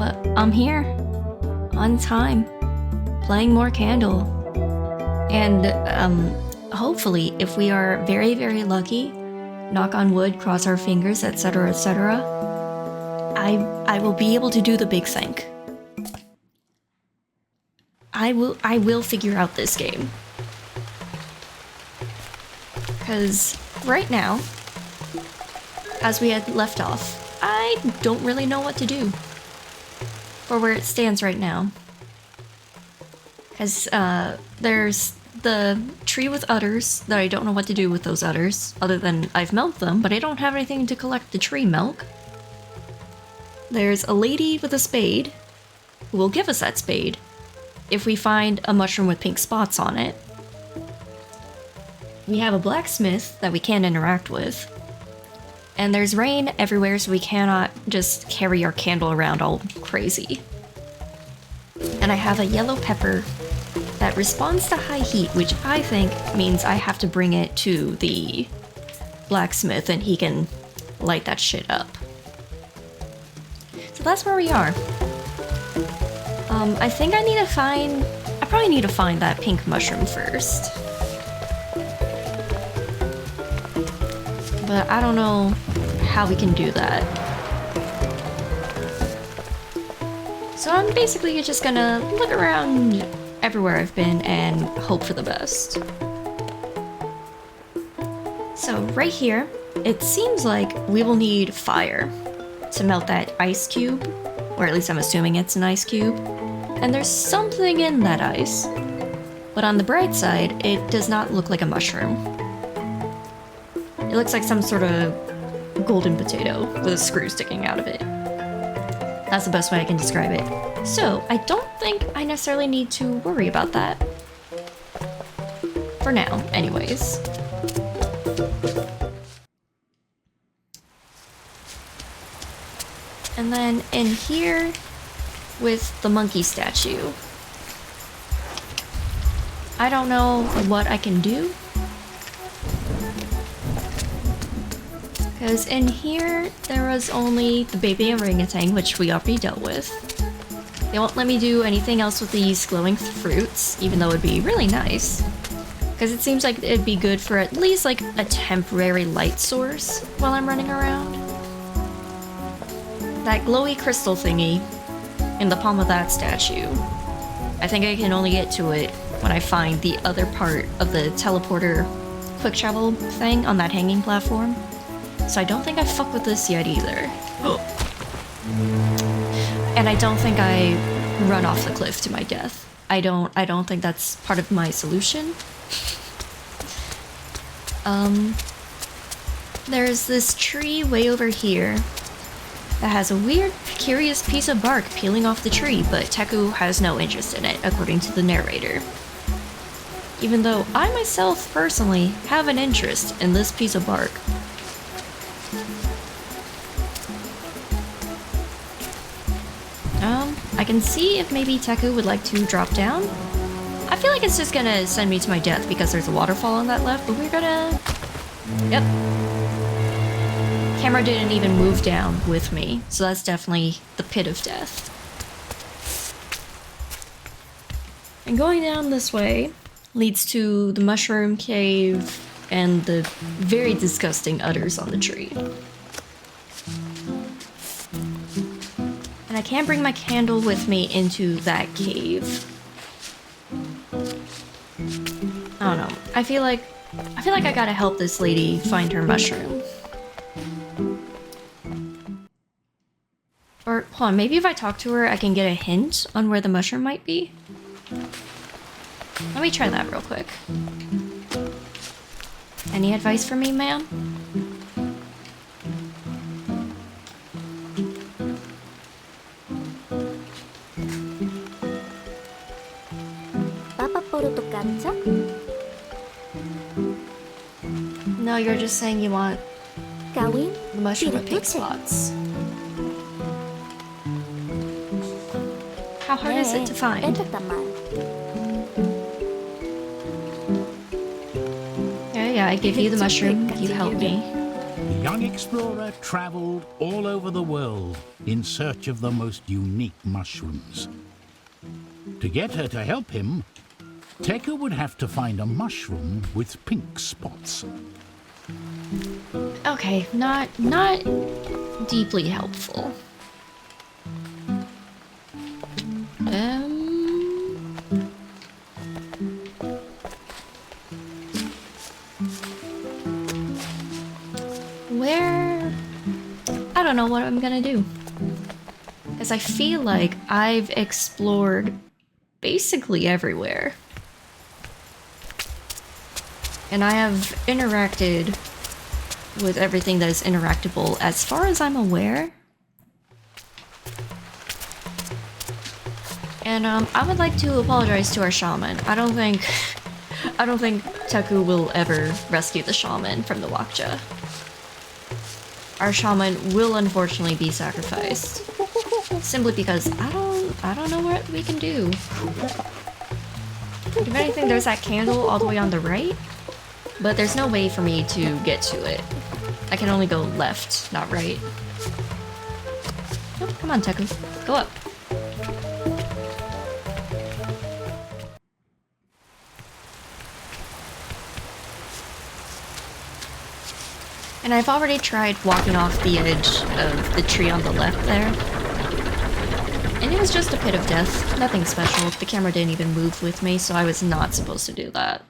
But I'm here, on time, playing more Candle. And hopefully, if we are very, very lucky, knock on wood, cross our fingers, etc., etc., I will be able to do the big thing. I will figure out this game. Because right now, as we had left off, I don't really know what to do for where it stands right now. Because there's the tree with udders that I don't know what to do with those udders, other than I've milked them, but I don't have anything to collect the tree milk. There's a lady with a spade who will give us that spade if we find a mushroom with pink spots on it. We have a blacksmith that we can't interact with. And there's rain everywhere, so we cannot just carry our candle around all crazy. And I have a yellow pepper that responds to high heat, which I think means I have to bring it to the blacksmith and he can light that shit up. So that's where we are. I think I probably need to find that pink mushroom first. But I don't know how we can do that. So I'm basically just gonna look around everywhere I've been and hope for the best. So right here, it seems like we will need fire to melt that ice cube, or at least I'm assuming it's an ice cube. And there's something in that ice. But on the bright side, it does not look like a mushroom. It looks like some sort of golden potato with a screw sticking out of it. That's the best way I can describe it. So, I don't think I necessarily need to worry about that. For now, anyways. And then in here, with the monkey statue, I don't know what I can do. Because in here, there was only the baby orangutan, which we already dealt with. They won't let me do anything else with these glowing fruits, even though it'd be really nice. Because it seems like it'd be good for at least like a temporary light source while I'm running around. That glowy crystal thingy in the palm of that statue. I think I can only get to it when I find the other part of the teleporter quick travel thing on that hanging platform. So I don't think I fuck with this yet either. And I don't think I run off the cliff to my death. I don't think that's part of my solution. There's this tree way over here that has a weird, curious piece of bark peeling off the tree, but Teku has no interest in it, according to the narrator. Even though I myself, personally, have an interest in this piece of bark. I can see if maybe Teku would like to drop down. I feel like it's just gonna send me to my death because there's a waterfall on that left, but we're gonna... Yep. Camera didn't even move down with me, so that's definitely the pit of death. And going down this way leads to the mushroom cave and the very disgusting udders on the tree. And I can't bring my candle with me into that cave. I don't know. I feel like I gotta help this lady find her mushroom. Or, hold on, maybe if I talk to her, I can get a hint on where the mushroom might be? Let me try that real quick. Any advice for me, ma'am? No, you're just saying you want the mushroom with pink spots. How hard is it to find? Yeah, I gave you the mushroom. You helped me. young explorer traveled all over the world in search of the most unique mushrooms. To get her to help him, Teku would have to find a mushroom with pink spots. Okay, not deeply helpful. Where? I don't know what I'm gonna do. Because I feel like I've explored basically everywhere. And I have interacted with everything that is interactable as far as I'm aware. And I would like to apologize to our shaman. I don't think Teku will ever rescue the shaman from the Wakja. Our shaman will unfortunately be sacrificed. Simply because I don't know what we can do. If anything, there's that candle all the way on the right, but there's no way for me to get to it. I can only go left, not right. Oh, come on, Teku. Go up. And I've already tried walking off the edge of the tree on the left there. And it was just a pit of death. Nothing special. The camera didn't even move with me, so I was not supposed to do that.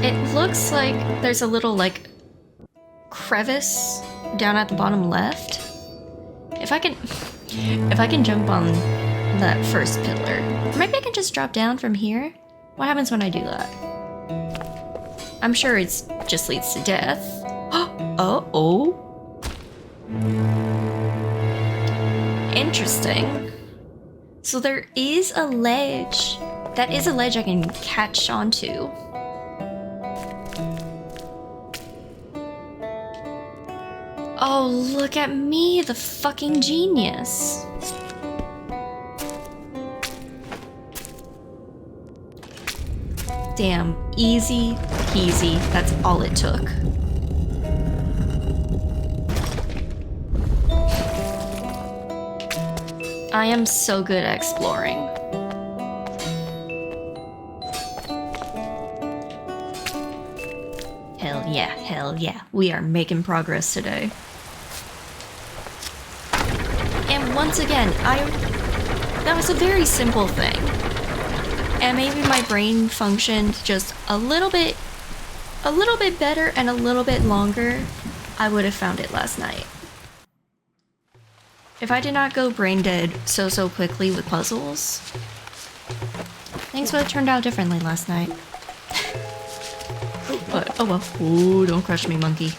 It looks like there's a little, like, crevice down at the bottom left. If I can jump on that first pillar. Maybe I can just drop down from here? What happens when I do that? I'm sure it just leads to death. Oh. Interesting. So there is a ledge. That is a ledge I can catch onto. Oh, look at me, the fucking genius. Damn, easy peasy, that's all it took. I am so good at exploring. Hell yeah, we are making progress today. And once again, that was a very simple thing. And maybe my brain functioned just a little bit better and a little bit longer, I would have found it last night. If I did not go brain dead so quickly with puzzles, things would have turned out differently last night. But, oh well. Ooh, don't crush me, monkey.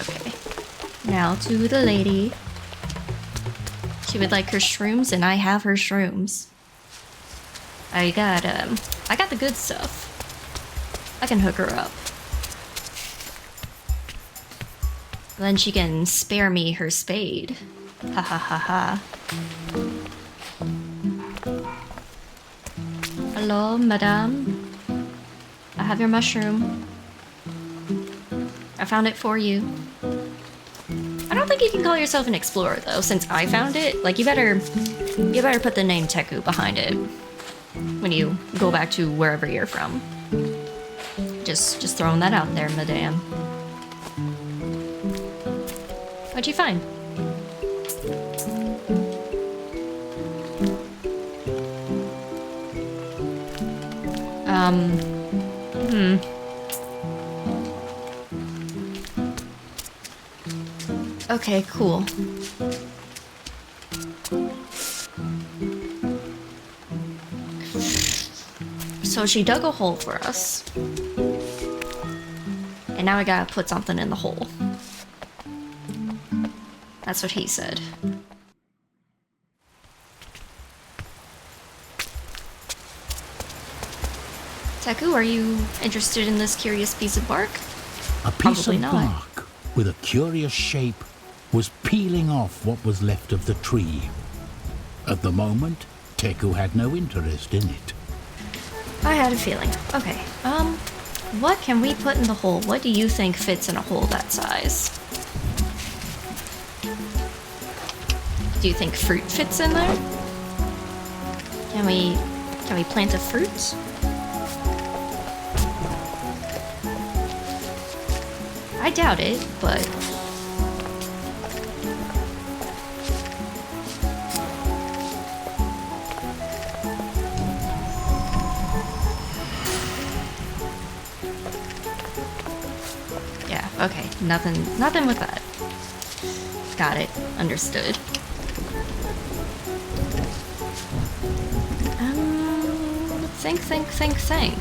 Okay. Now to the lady. She would like her shrooms, and I have her shrooms. I got the good stuff. I can hook her up. Then she can spare me her spade. Ha ha ha ha. Hello, madame. I have your mushroom. I found it for you. I don't think you can call yourself an explorer though, since I found it. Like you better put the name Teku behind it when you go back to wherever you're from. Just throwing that out there, madame. What'd you find? Okay, cool. So she dug a hole for us. And now I gotta put something in the hole. That's what he said. Teku, are you interested in this curious piece of bark? A piece of bark with a curious shape, was peeling off what was left of the tree. At the moment, Teku had no interest in it. I had a feeling. Okay, what can we put in the hole? What do you think fits in a hole that size? Do you think fruit fits in there? Can we plant a fruit? I doubt it, but... yeah, okay, nothing with that. Got it, understood. Think.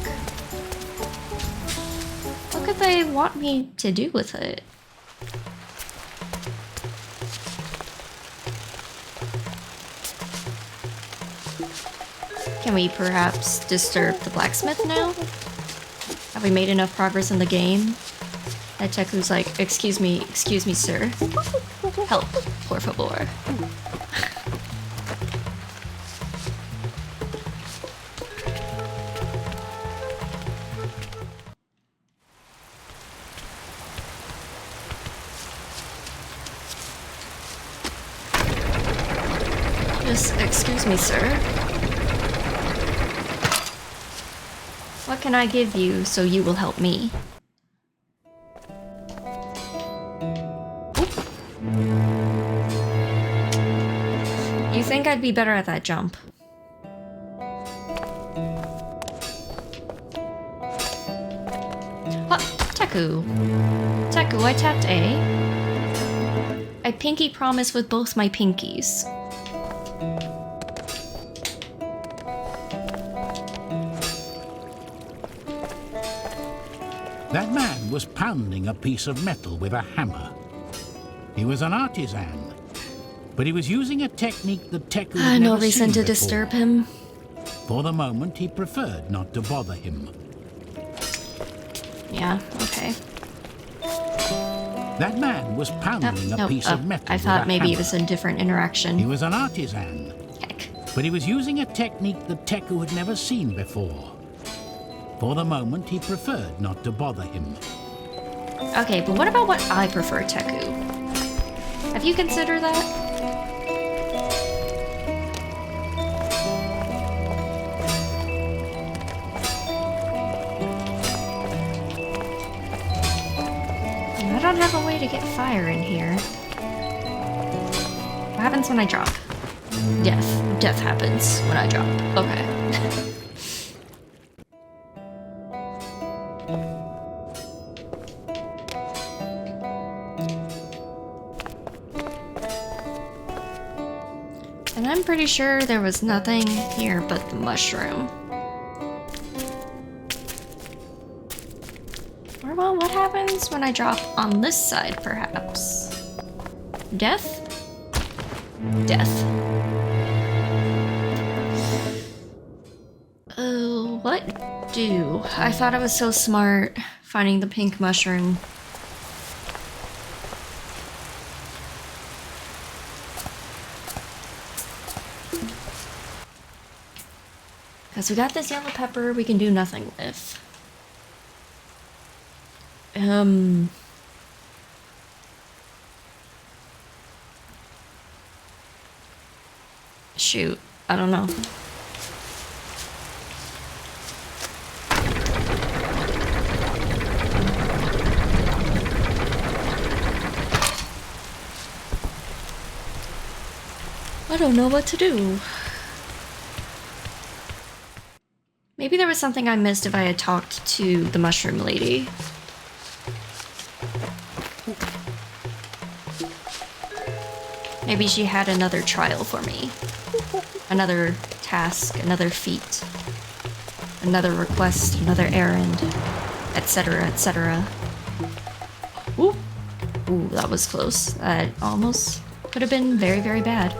What could they want me to do with it? Can we perhaps disturb the blacksmith now? Have we made enough progress in the game? That Teku's like, excuse me, sir. Help, por favor. Just excuse me, sir. What can I give you so you will help me? Oop. You think I'd be better at that jump? What? Teku. Teku, I tapped A. I pinky promise with both my pinkies. That man was pounding a piece of metal with a hammer. He was an artisan, but he was using a technique that Teku had No never reason seen to before. disturb him. For the moment, he preferred not to bother him. Yeah, okay. That man was pounding a piece of metal I with thought a maybe it hammer. was a different interaction. He was an artisan, Heck. but he was using a technique that Teku had never seen before. For the moment, he preferred not to bother him. Okay, but what about what I prefer, Teku? Have you considered that? I don't have a way to get fire in here. What happens when I drop? Death. Death happens when I drop. Okay. And I'm pretty sure there was nothing here but the mushroom. Or well, what happens when I drop on this side, perhaps? Death? Death. Oh, what do? I thought I was so smart finding the pink mushroom. Because we got this yellow pepper we can do nothing with. Shoot, I don't know. I don't know what to do. Maybe there was something I missed if I had talked to the mushroom lady. Maybe she had another trial for me. Another task, another feat, another request, another errand, etc., etc. Ooh. Ooh, that was close. That almost could have been very, very bad.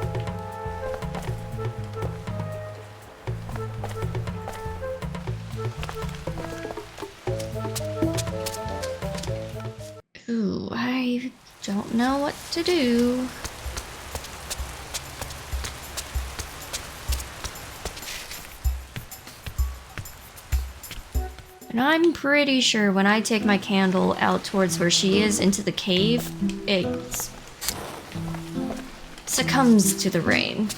Ooh, I don't know what to do. And I'm pretty sure when I take my candle out towards where she is into the cave, it succumbs to the rain.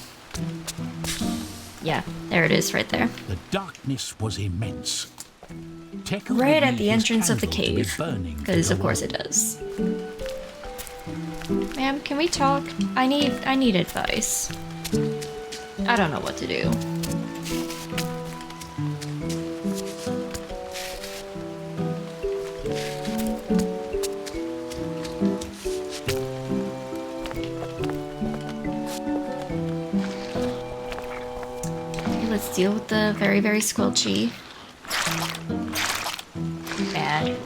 Yeah, there it is right there. The darkness was immense. Teku Right would at need the his entrance of the candle to be cave. burning to Because go of course on. it does. Ma'am, can we talk? I need advice. I don't know what to do. Okay, let's deal with the very, very squelchy. Bad.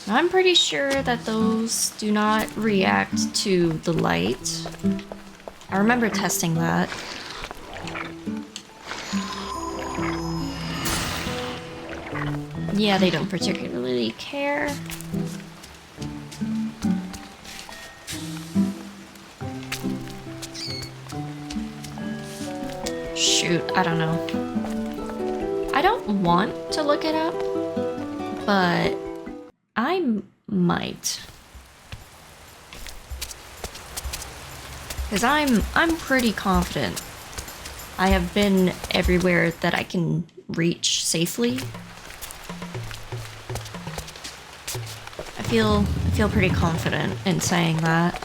I'm pretty sure that those do not react to the light. I remember testing that. Yeah, they don't particularly care. Shoot, I don't know. I don't want to look it up, but I might. Because I'm pretty confident. I have been everywhere that I can reach safely. I feel pretty confident in saying that.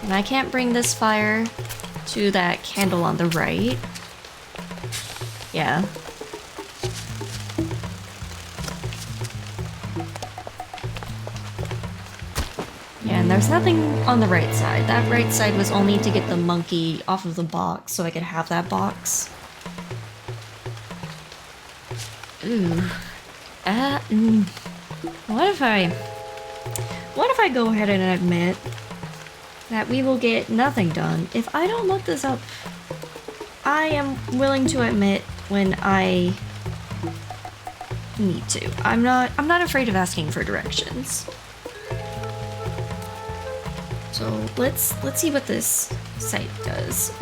And I can't bring this fire to that candle on the right. Yeah. Yeah, and there's nothing on the right side. That right side was only to get the monkey off of the box so I could have that box. Ooh. What if I go ahead and admit that we will get nothing done if I don't look this up? I am willing to admit when I need to. I'm not afraid of asking for directions. So let's see what this site does.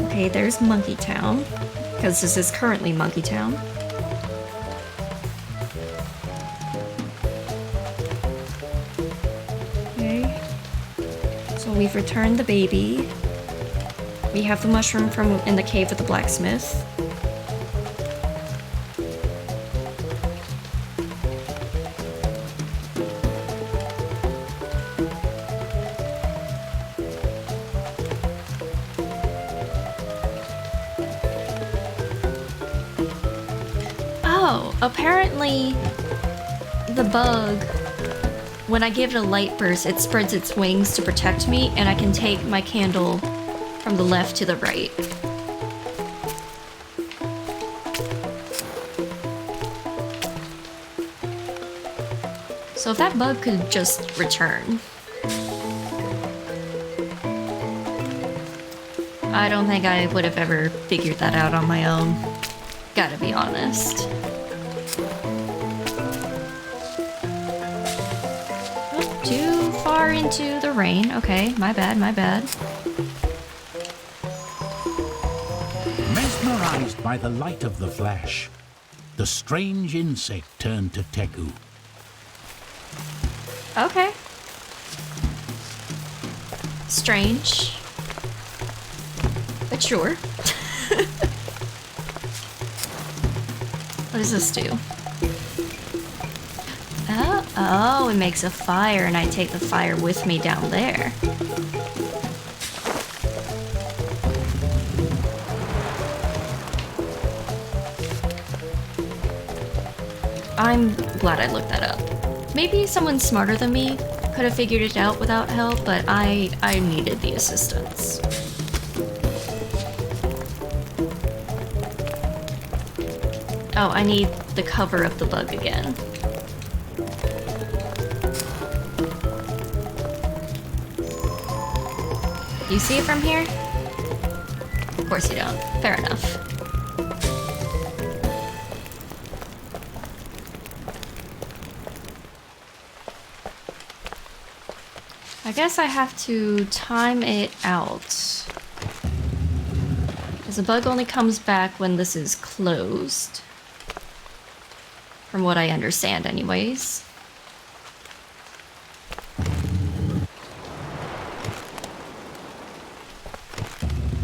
Okay, there's Monkey Town, because this is currently Monkey Town. Okay. So we've returned the baby. We have the mushroom from in the cave with the blacksmith. Oh, apparently the bug, when I give it a light burst, it spreads its wings to protect me, and I can take my candle from the left to the right. So if that bug could just return. I don't think I would have ever figured that out on my own. Gotta be honest. Oh, too far into the rain. Okay, my bad, my bad. Mesmerized by the light of the flash, the strange insect turned to Teku. Okay. Strange. But sure. What does this do? Oh, it makes a fire, and I take the fire with me down there. I'm glad I looked that up. Maybe someone smarter than me could have figured it out without help, but I needed the assistance. Oh, I need the cover of the bug again. You see it from here? Of course you don't. Fair enough. I guess I have to time it out. Because the bug only comes back when this is closed. From what I understand anyways.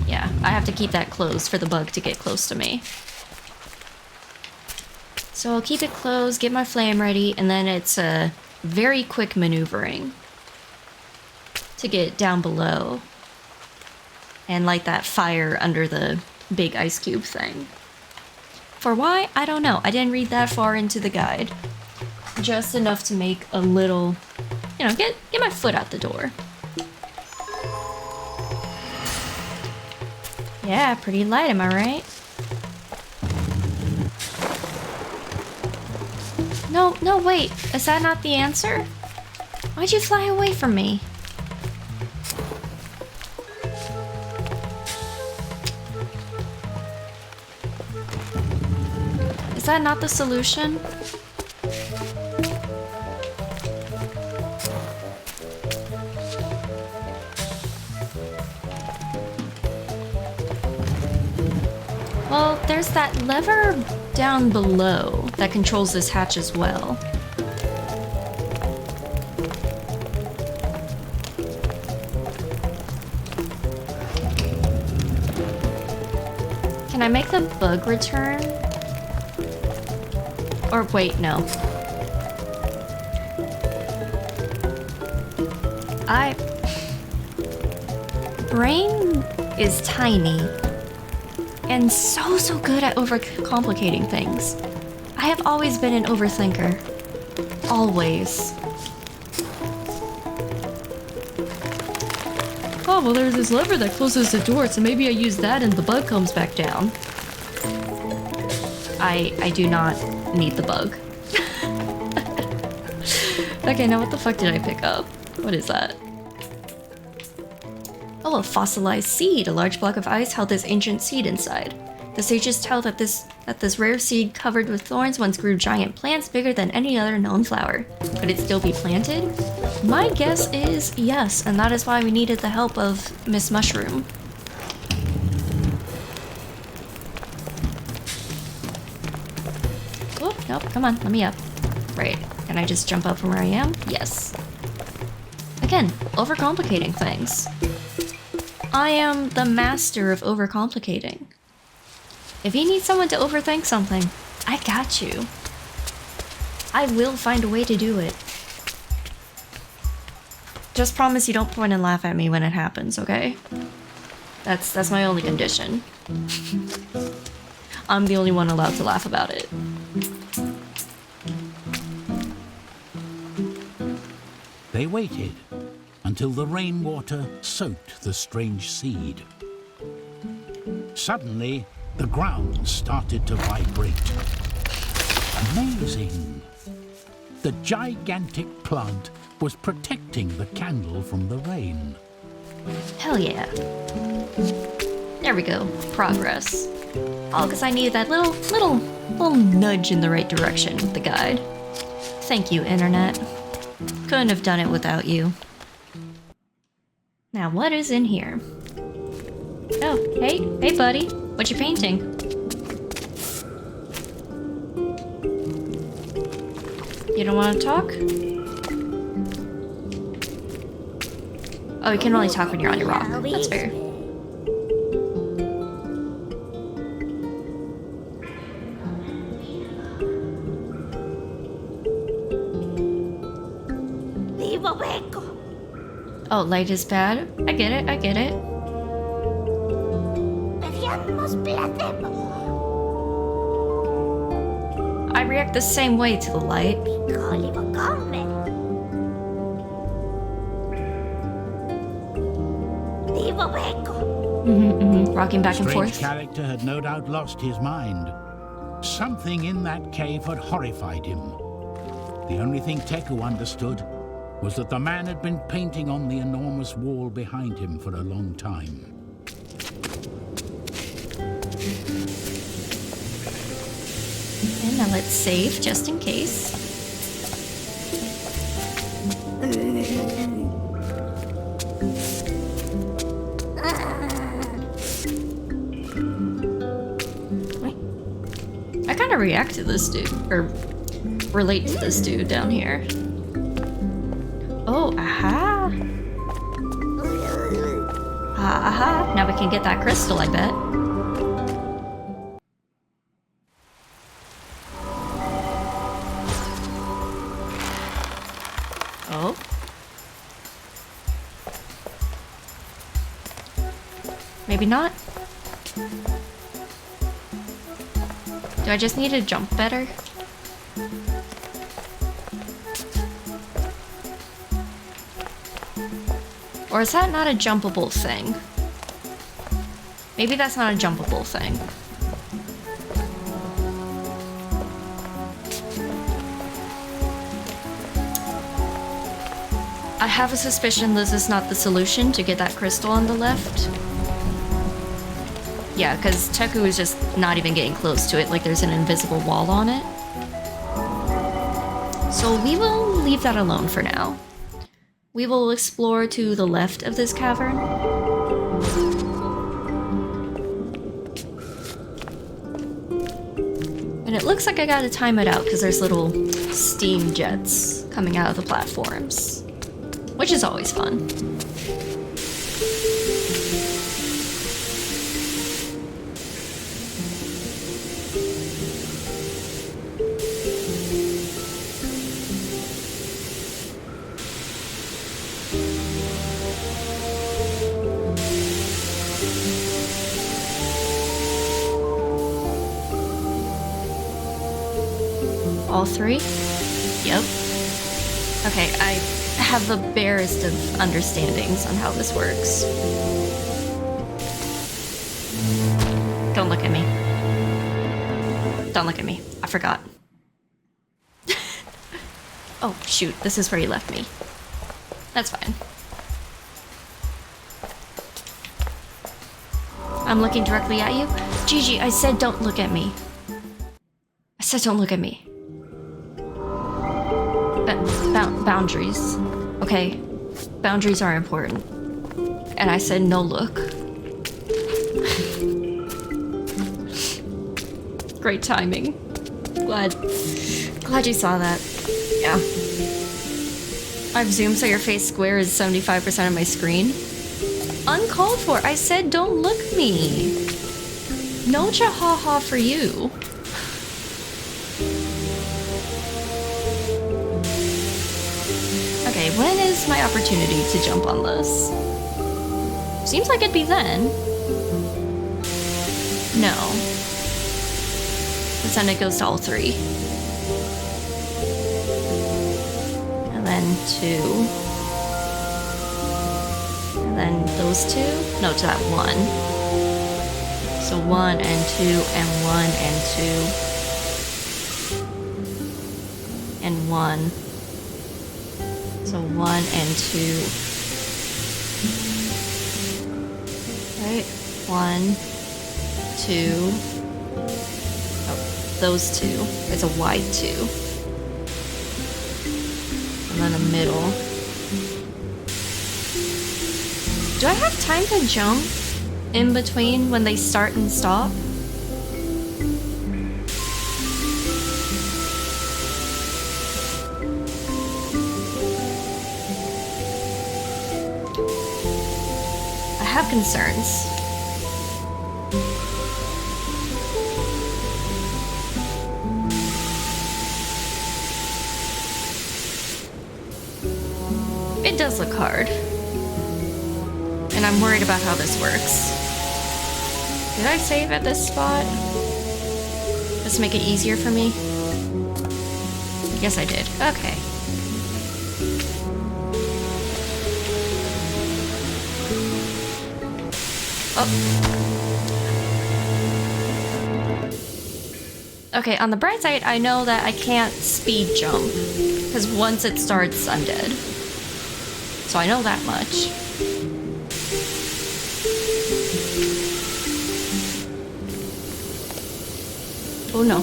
Yeah, I have to keep that closed for the bug to get close to me. So I'll keep it closed, get my flame ready, and then it's a very quick maneuvering to get down below and light that fire under the big ice cube thing. For why? I don't know. I didn't read that far into the guide. Just enough to make a little, you know, get my foot out the door. Yeah, pretty light, am I right? No, wait. Is that not the answer? Why'd you fly away from me? Is that not the solution? Well, there's that lever down below that controls this hatch as well. Can I make the bug return? Or wait, no. Brain is tiny and so good at overcomplicating things. I have always been an overthinker. Always. Oh, well, there's this lever that closes the door, so maybe I use that and the bug comes back down. I do not need the bug. Okay, now what the fuck did I pick up? What is that? Oh, a fossilized seed. A large block of ice held this ancient seed inside. The sages tell that this rare seed covered with thorns once grew giant plants bigger than any other known flower. Could it still be planted? My guess is yes, and that is why we needed the help of Miss Mushroom. Oh, nope, come on, let me up. Right, can I just jump up from where I am? Yes. Again, overcomplicating things. I am the master of overcomplicating. If you need someone to overthink something, I got you. I will find a way to do it. Just promise you don't point and laugh at me when it happens, okay? That's my only condition. I'm the only one allowed to laugh about it. They waited until the rainwater soaked the strange seed. Suddenly, the ground started to vibrate. Amazing! The gigantic plant was protecting the candle from the rain. Hell yeah. There we go. Progress. All because I needed that little nudge in the right direction with the guide. Thank you, Internet. Couldn't have done it without you. Now, what is in here? Oh, hey buddy. What you painting? You don't want to talk? Oh, you can only talk when you're on your rock. That's fair. Oh, light is bad? I get it, I get it. I react the same way to the light. Rocking back and forth. The strange character had no doubt lost his mind. Something in that cave had horrified him. The only thing Teku understood was that the man had been painting on the enormous wall behind him for a long time. And now let's save just in case. I kind of react to this dude, or relate to this dude down here. Oh, aha! Aha! Now we can get that crystal, I bet. Oh. Maybe not. Do I just need to jump better? Or is that not a jumpable thing? Maybe that's not a jumpable thing. I have a suspicion this is not the solution to get that crystal on the left. Yeah, because Teku is just not even getting close to it, like there's an invisible wall on it. So we will leave that alone for now. We will explore to the left of this cavern. And it looks like I gotta time it out because there's little steam jets coming out of the platforms, which is always fun. All three? Yep. Okay, I have the barest of understandings on how this works. Don't look at me. Don't look at me. I forgot. Oh, shoot. This is where you left me. That's fine. I'm looking directly at you. Gigi, I said don't look at me. I said don't look at me. Boundaries. Okay. Boundaries are important. And I said no look. Great timing. Glad you saw that. Yeah. I've zoomed so your face square is 75% of my screen. Uncalled for. I said don't look at me. No cha-ha-ha for you. Okay, when is my opportunity to jump on this? Seems like it'd be then. No. But then it goes to all three. And then two. And then those two? No, to that one. So 1 and 2 and 1 and 2. And 1. So 1 and 2. Right? 1, 2. Oh, those two. It's a wide 2. And then a middle. Do I have time to jump in between when they start and stop? I have concerns. It does look hard. And I'm worried about how this works. Did I save at this spot? Just to make it easier for me? Yes, I did. Okay. Oh. Okay, on the bright side, I know that I can't speed jump. Because once it starts, I'm dead. So I know that much. Oh no.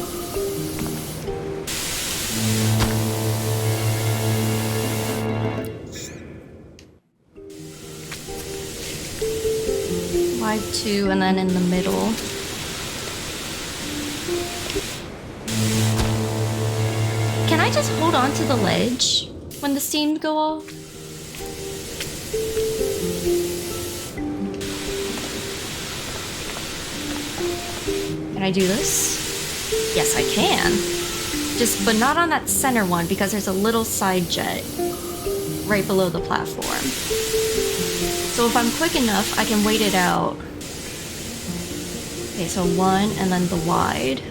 Wide 2 and then in the middle. Can I just hold on to the ledge when the steam go off? Can I do this? Yes, I can. But not on that center one because there's a little side jet right below the platform. So if I'm quick enough, I can wait it out. Okay, so 1 and then the wide.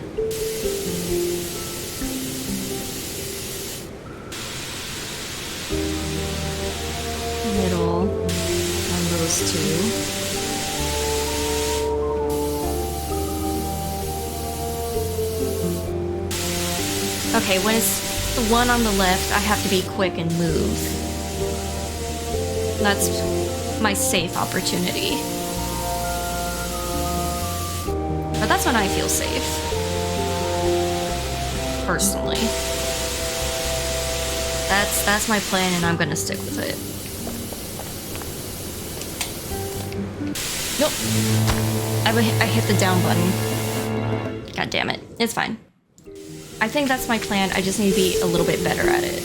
Middle, and those 2. Okay, when it's the one on the left, I have to be quick and move. That's my safe opportunity. But that's when I feel safe. Personally. That's my plan and I'm gonna stick with it. Nope. I hit the down button. God damn it. It's fine. I think that's my plan. I just need to be a little bit better at it.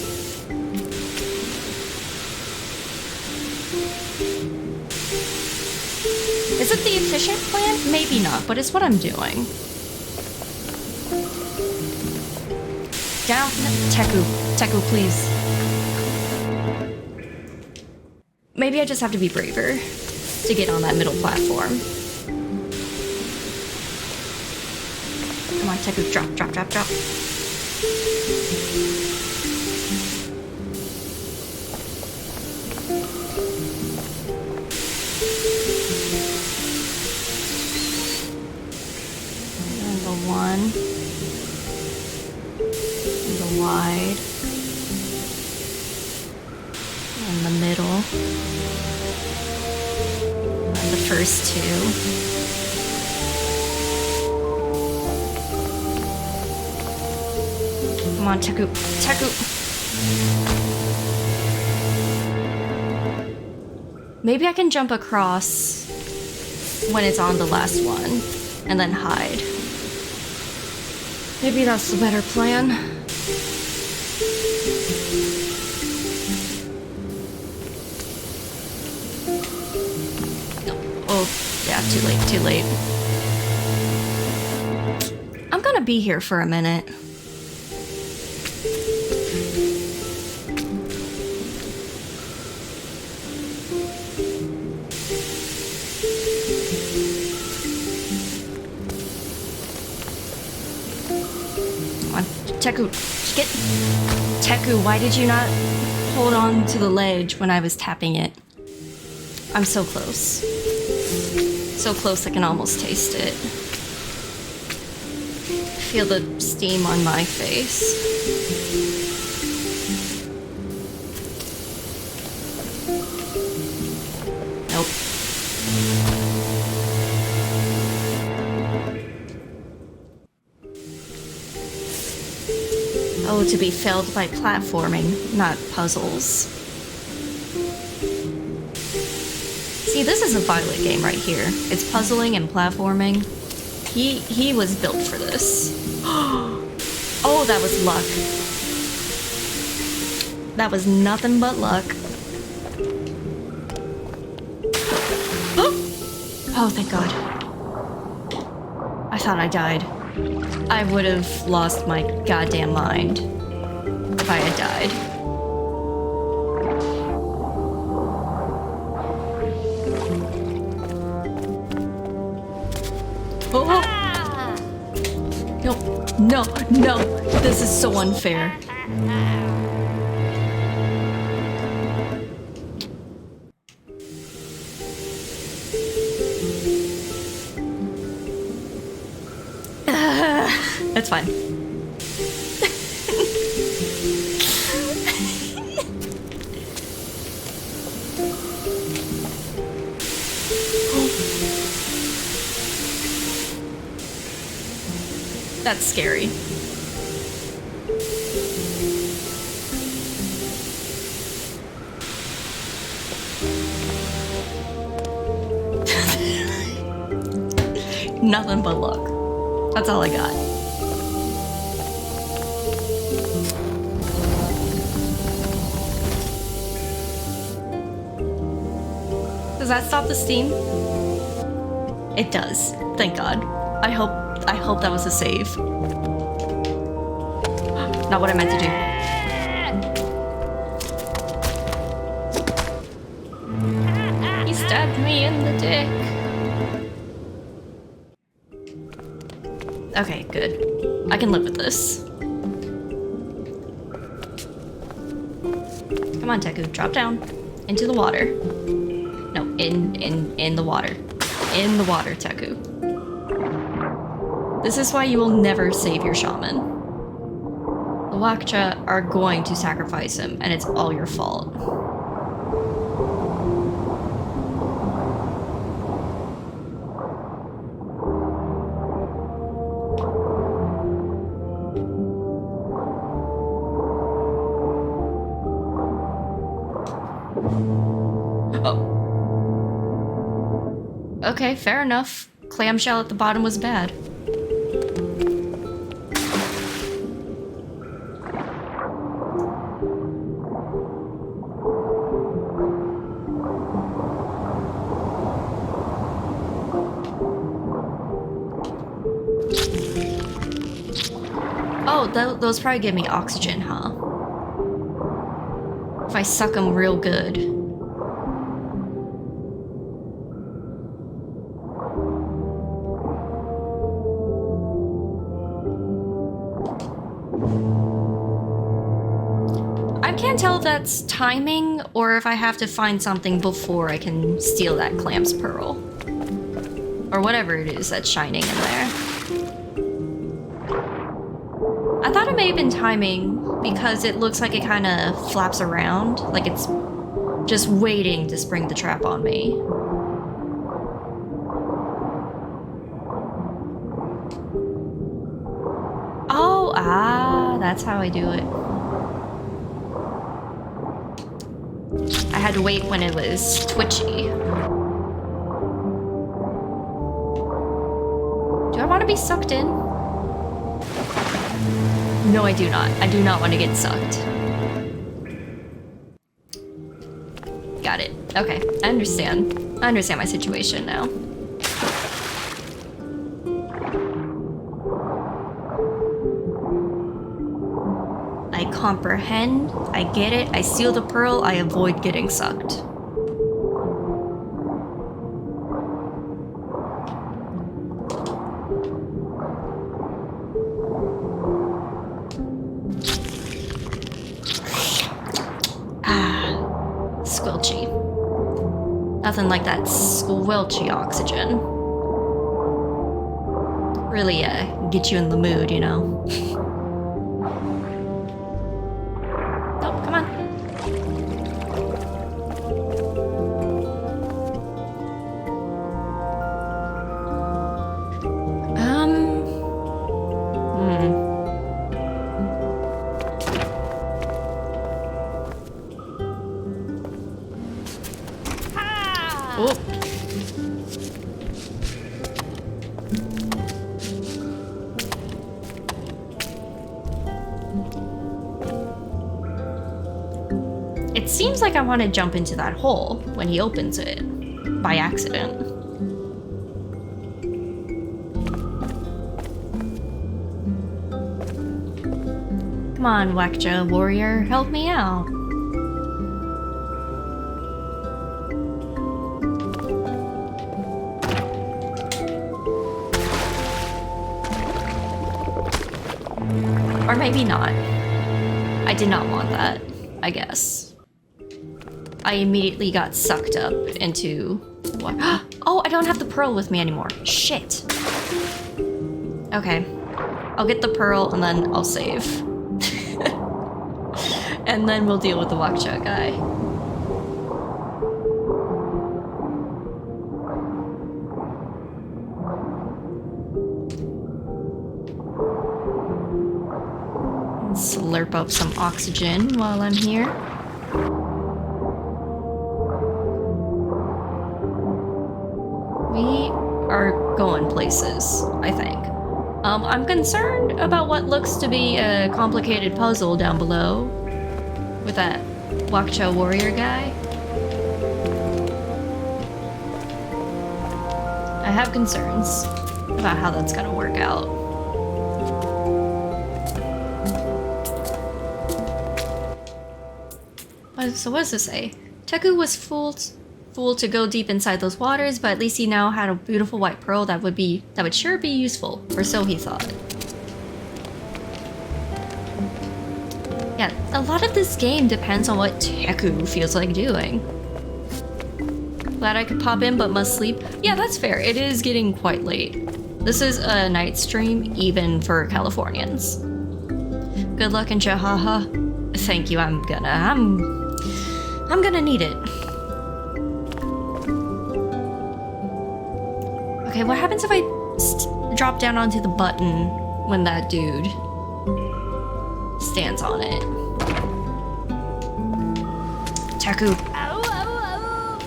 Is it the efficient plan? Maybe not, but it's what I'm doing. Down. Teku. Teku, please. Maybe I just have to be braver to get on that middle platform. Come on, Teku, drop, drop, drop, drop. And the 1. And the wide. And the middle. And the first 2. Come on, Teku. Teku! Maybe I can jump across when it's on the last one, and then hide. Maybe that's the better plan. No. Oh, yeah, too late, too late. I'm gonna be here for a minute. Teku, get... Teku, why did you not hold on to the ledge when I was tapping it? I'm so close. So close I can almost taste it. Feel the steam on my face. Nope. Oh, to be failed by platforming, not puzzles. See, this is a Violet game right here. It's puzzling and platforming. He was built for this. Oh, that was luck. That was nothing but luck. Oh, thank God. I thought I died. I would have lost my goddamn mind if I had died. Oh! No, no, no! This is so unfair. That's fine. That's scary. Nothing but luck. That's all I got. Does that stop the steam? It does. Thank God. I hope that was a save. Not what I meant to do. He stabbed me in the dick. Okay, good. I can live with this. Come on, Teku, drop down. Into the water. No, in the water. In the water, Teku. This is why you will never save your shaman. The Wakcha are going to sacrifice him, and it's all your fault. Okay, fair enough. Clamshell at the bottom was bad. Oh, those probably give me oxygen, huh? If I suck them real good. Tell if that's timing or if I have to find something before I can steal that Clamp's pearl. Or whatever it is that's shining in there. I thought it may have been timing because it looks like it kind of flaps around, like it's just waiting to spring the trap on me. Oh, that's how I do it. I had to wait when it was twitchy. Do I want to be sucked in? No, I do not. I do not want to get sucked. Got it. Okay, I understand. I understand my situation now. I comprehend, I get it, I seal the pearl, I avoid getting sucked. Squelchy. Nothing like that squelchy oxygen. Really, get you in the mood, you know? It seems like I want to jump into that hole when he opens it, by accident. Come on, Wakcha warrior, help me out. Or maybe not. I did not want that, I guess. I immediately got sucked up into... What? Oh, I don't have the pearl with me anymore. Shit. Okay. I'll get the pearl and then I'll save. And then we'll deal with the Wakcha guy. Slurp up some oxygen while I'm here. We are going places, I think. I'm concerned about what looks to be a complicated puzzle down below with that Wakcha warrior guy. I have concerns about how that's gonna work out. So what does this say? Teku was fooled to go deep inside those waters, but at least he now had a beautiful white pearl that would sure be useful, or so he thought. Yeah, a lot of this game depends on what Teku feels like doing. Glad I could pop in, but must sleep. Yeah, that's fair. It is getting quite late. This is a night stream, even for Californians. Good luck in Chihuahua. Thank you. I'm gonna need it. Okay, what happens if I drop down onto the button when that dude stands on it? Teku. Ow, ow, ow.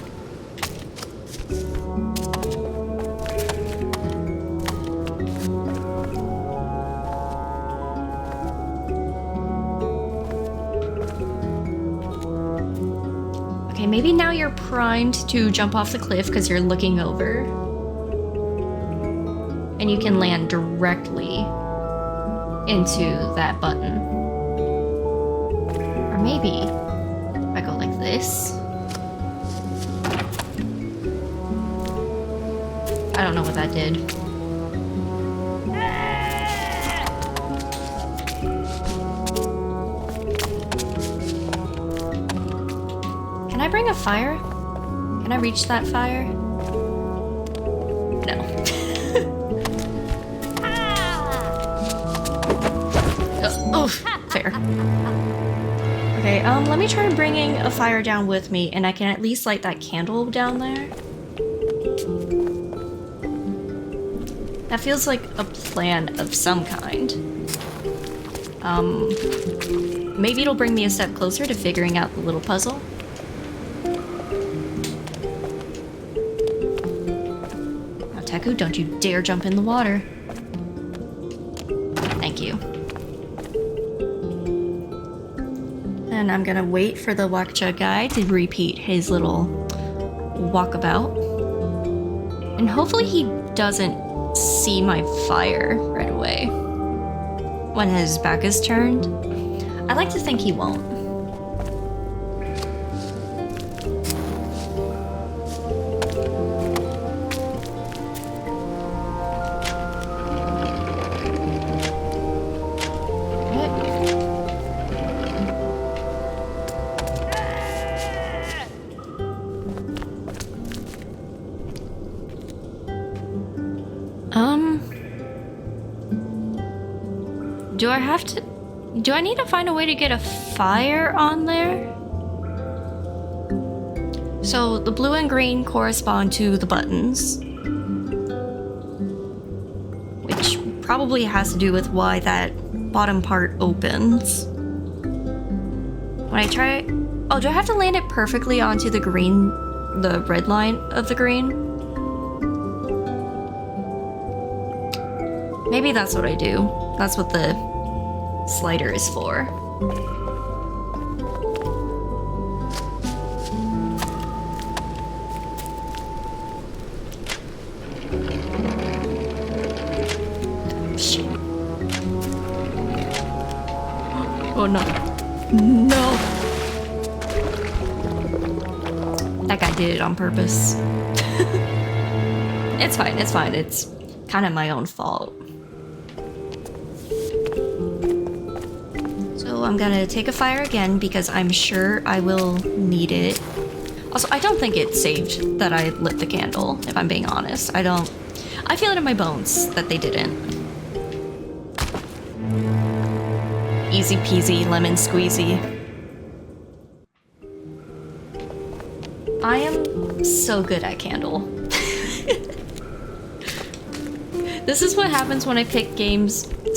Okay, maybe now you're primed to jump off the cliff because you're looking over. And you can land directly into that button. Or maybe if I go like this. I don't know what that did. Can I bring a fire? Can I reach that fire? No. Oh, fair. Okay, let me try bringing a fire down with me, and I can at least light that candle down there. That feels like a plan of some kind. Maybe it'll bring me a step closer to figuring out the little puzzle. Now, Teku, don't you dare jump in the water. Thank you. And I'm gonna wait for the Wakcha guy to repeat his little walkabout. And hopefully he doesn't see my fire right away when his back is turned. I like to think he won't. Do I need to find a way to get a fire on there? So the blue and green correspond to the buttons, which probably has to do with why that bottom part opens. When I try, oh, do I have to land it perfectly onto the green, the red line of the green? Maybe that's what I do. That's what the slider is for. Shit. Oh no. No. That guy did it on purpose. It's fine, it's fine. It's kind of my own fault. I'm gonna take a fire again because I'm sure I will need it. Also, I don't think it saved that I lit the candle, if I'm being honest. I feel it in my bones that they didn't. Easy peasy, lemon squeezy. I am so good at candle. This is what happens when I pick games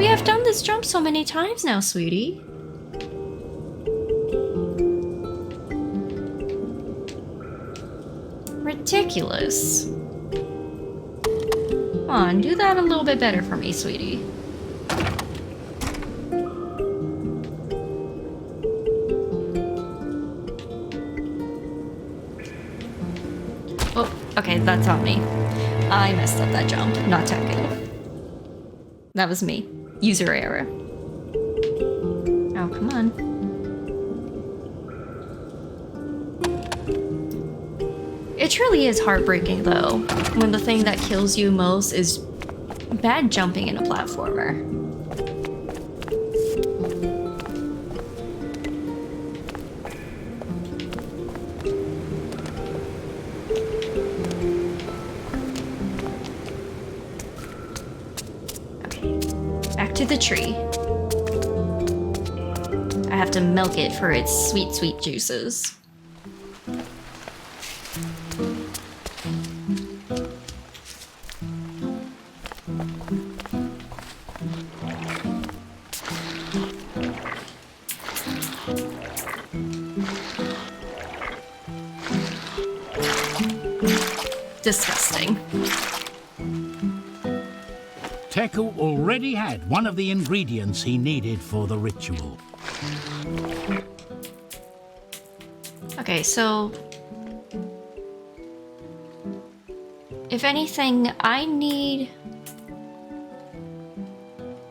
We have done this jump so many times now, sweetie. Ridiculous. Come on, do that a little bit better for me, sweetie. Oh, okay, that's on me. I messed up that jump, not Tekken. That was me. User error. Oh, come on. It truly is heartbreaking, though, when the thing that kills you most is bad jumping in a platformer. Okay, back to the tree. I have to milk it for its sweet, sweet juices. Disgusting. Teku already had one of the ingredients he needed for the ritual. Okay, so... if anything, I need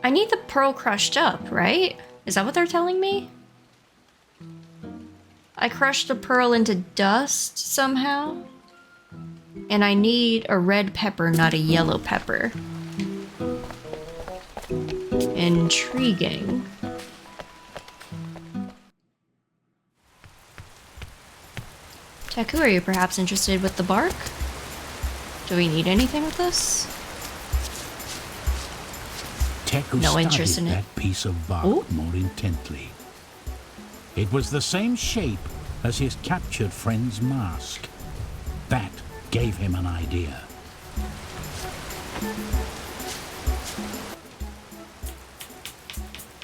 the pearl crushed up, right? Is that what they're telling me? I crushed the pearl into dust somehow? And I need a red pepper, not a yellow pepper. Intriguing. Teku, are you perhaps interested with the bark? Do we need anything with this? Teku No interest studied in it. that piece of bark Ooh. more intently. It was the same shape as his captured friend's mask. That gave him an idea.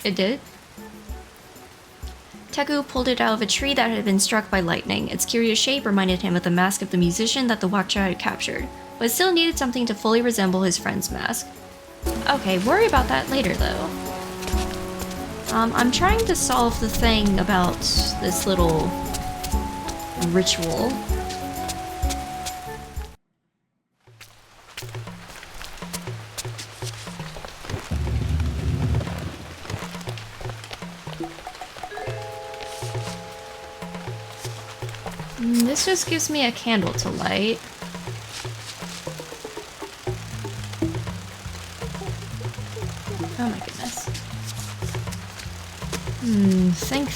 It did? Teku pulled it out of a tree that had been struck by lightning. Its curious shape reminded him of the mask of the musician that the Watcher had captured, but still needed something to fully resemble his friend's mask. Okay, worry about that later, though. I'm trying to solve the thing about this little ritual. This just gives me a candle to light. Oh my goodness. Think.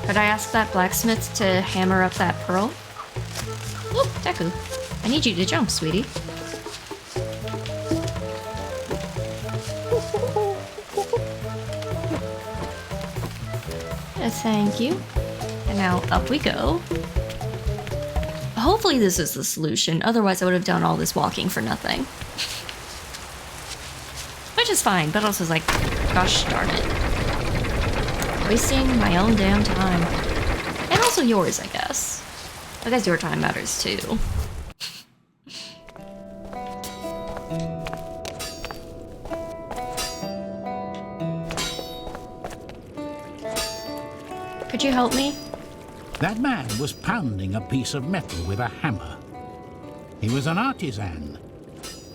Could I ask that blacksmith to hammer up that pearl? Oop, Teku. I need you to jump, sweetie. Thank you. And now up we go. Hopefully this is the solution, otherwise I would have done all this walking for nothing. Which is fine, but also is like, gosh darn it. Wasting my own damn time. And also yours, I guess. I guess your time matters too. Could you help me? That man was pounding a piece of metal with a hammer. He was an artisan,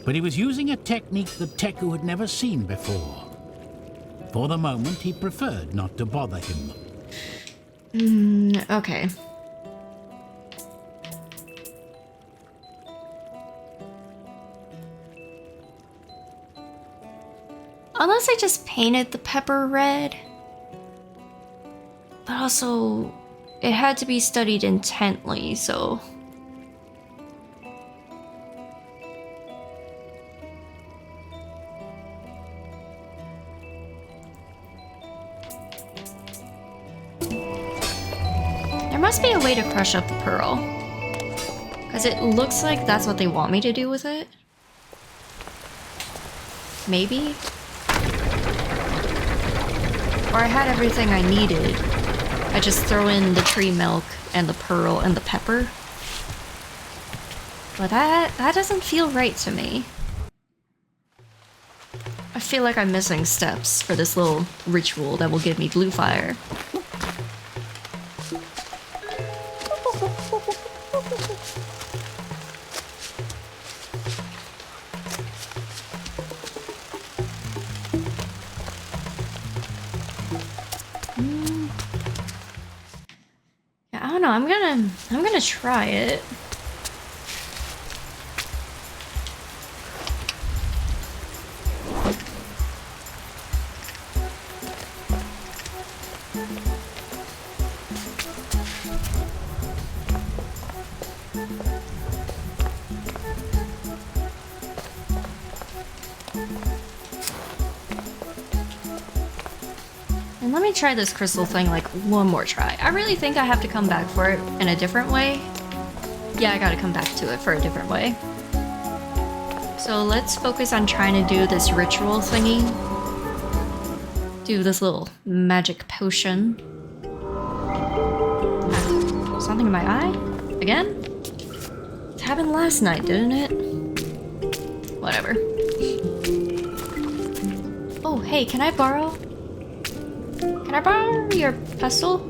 but he was using a technique that Teku had never seen before. For the moment, he preferred not to bother him. Okay. Unless I just painted the pepper red. But also, it had to be studied intently, so... There must be a way to crush up the pearl. Because it looks like that's what they want me to do with it. Maybe? Or I had everything I needed. I just throw in the tree milk and the pearl and the pepper. But that doesn't feel right to me. I feel like I'm missing steps for this little ritual that will give me blue fire. Yeah, I don't know. I'm gonna try it. And let me try this crystal thing like one more try. I really think I have to come back for it in a different way. Yeah, I gotta come back to it for a different way. So let's focus on trying to do this ritual thingy. Do this little magic potion. Something in my eye? Again? It happened last night, didn't it? Whatever. Oh, hey, can I borrow? Can I borrow your pestle?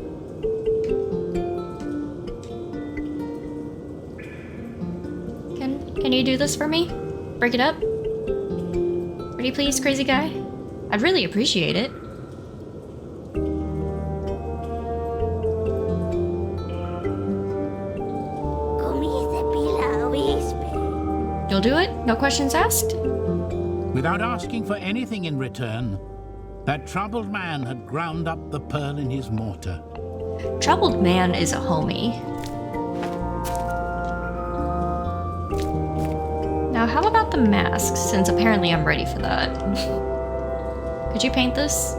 Can you do this for me? Break it up? Pretty please, crazy guy? I'd really appreciate it. You'll do it? No questions asked? Without asking for anything in return, that troubled man had ground up the pearl in his mortar. Troubled man is a homie. Now, how about the masks, since apparently I'm ready for that? Could you paint this?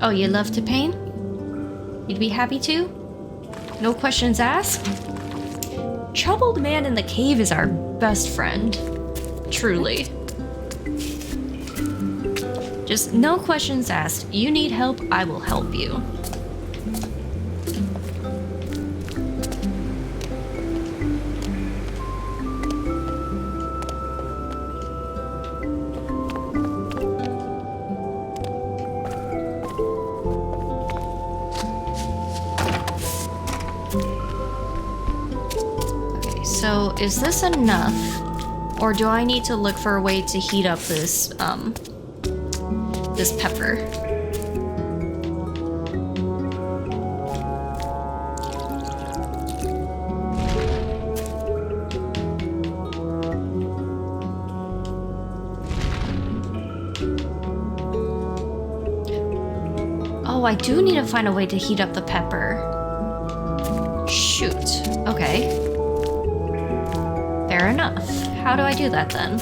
Oh, you love to paint? You'd be happy to? No questions asked? Troubled man in the cave is our best friend. Truly. Just no questions asked. You need help, I will help you. So, is this enough? Or do I need to look for a way to heat up this, this pepper? Oh, I do need to find a way to heat up the pepper. Shoot. Okay. Fair enough. How do I do that then?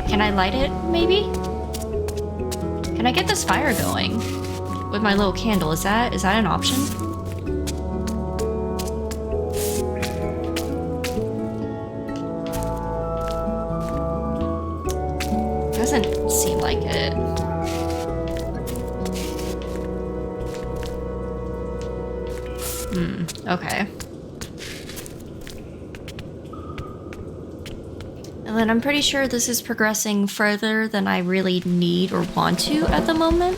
Can I light it, maybe? Can I get this fire going? With my little candle, is that an option? Doesn't seem like it. Okay. And then I'm pretty sure this is progressing further than I really need or want to at the moment.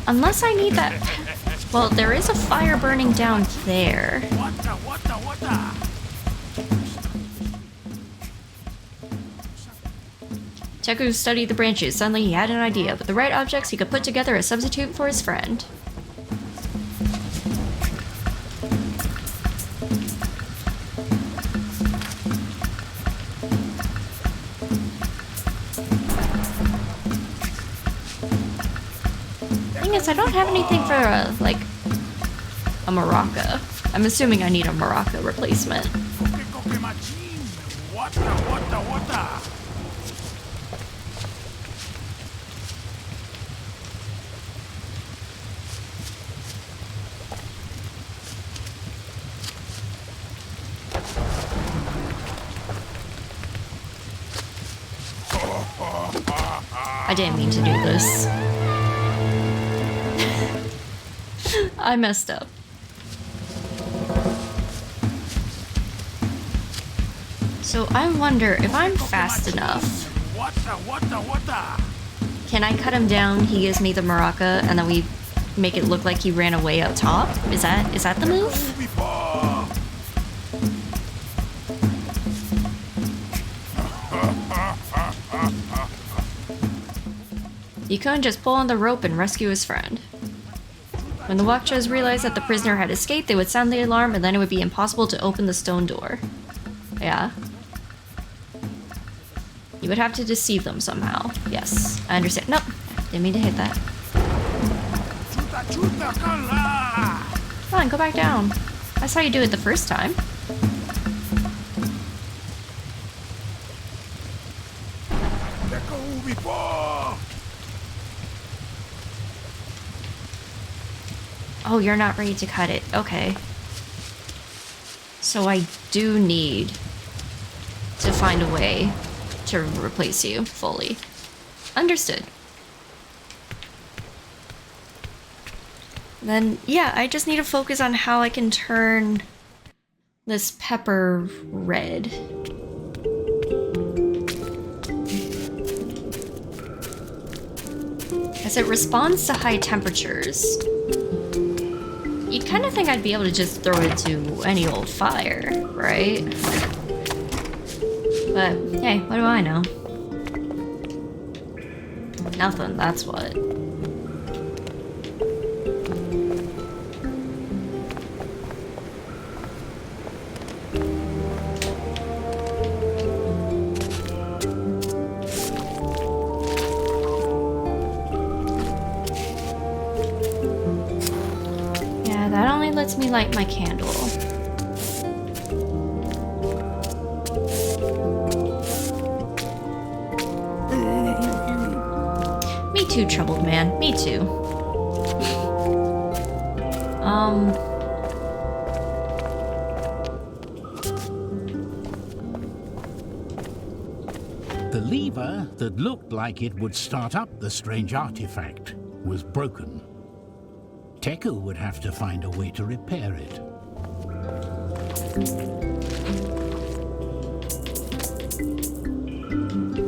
Unless I need that... Well, there is a fire burning down there. Teku studied the branches. Suddenly he had an idea. With the right objects, he could put together a substitute for his friend. Thing is, I don't have anything for, like, a maraca. I'm assuming I need a maraca replacement. I didn't mean to do this. I messed up. So I wonder if I'm fast enough. Can I cut him down? He gives me the maraca, and then we make it look like he ran away up top? Is that the move? You couldn't just pull on the rope and rescue his friend. When the Wakchas realized that the prisoner had escaped, they would sound the alarm, and then it would be impossible to open the stone door. Yeah. You would have to deceive them somehow. Yes, I understand. Nope, didn't mean to hit that. Come on, go back down. That's how you do it the first time. Oh, you're not ready to cut it. Okay. So I do need to find a way to replace you fully. Understood. Then, yeah, I just need to focus on how I can turn this pepper red. As it responds to high temperatures. You'd kind of think I'd be able to just throw it to any old fire, right? But, hey, what do I know? Nothing, that's what. Yeah, that only lets me light my candle. Me too, troubled man. Me too. The lever that looked like it would start up the strange artifact was broken. Teku would have to find a way to repair it.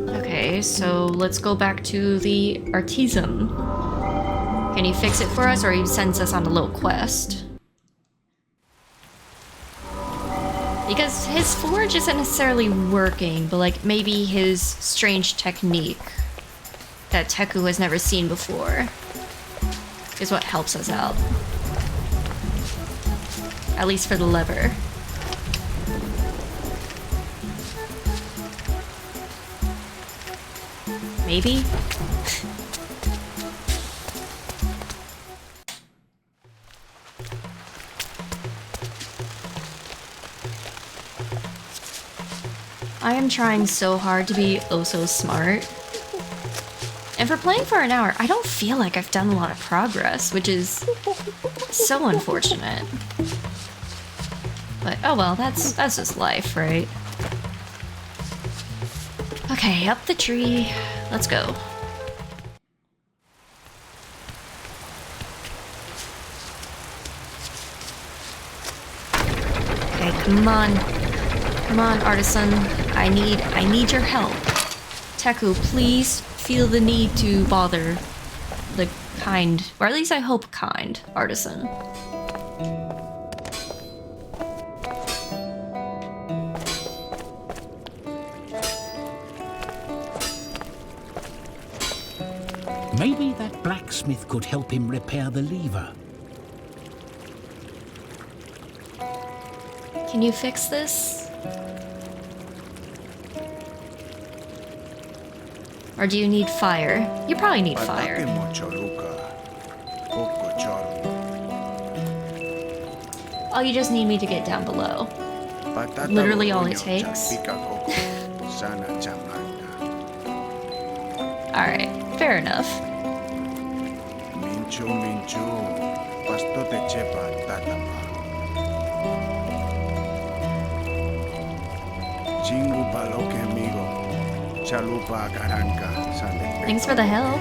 Okay, so let's go back to the artisan. Can he fix it for us, or he sends us on a little quest? Because his forge isn't necessarily working, but like maybe his strange technique that Teku has never seen before is what helps us out. At least for the lever. Maybe? I am trying so hard to be oh so smart. And for playing for an hour, I don't feel like I've done a lot of progress, which is so unfortunate. But oh well, that's just life, right? Okay, up the tree. Let's go. Okay, come on. Come on, artisan. I need your help. Teku, please feel the need to bother the kind, or at least I hope kind, artisan. Maybe that blacksmith could help him repair the lever. Can you fix this? Or do you need fire? You probably need fire. Oh, you just need me to get down below. Literally all it takes. Alright, fair enough. Thanks for the help.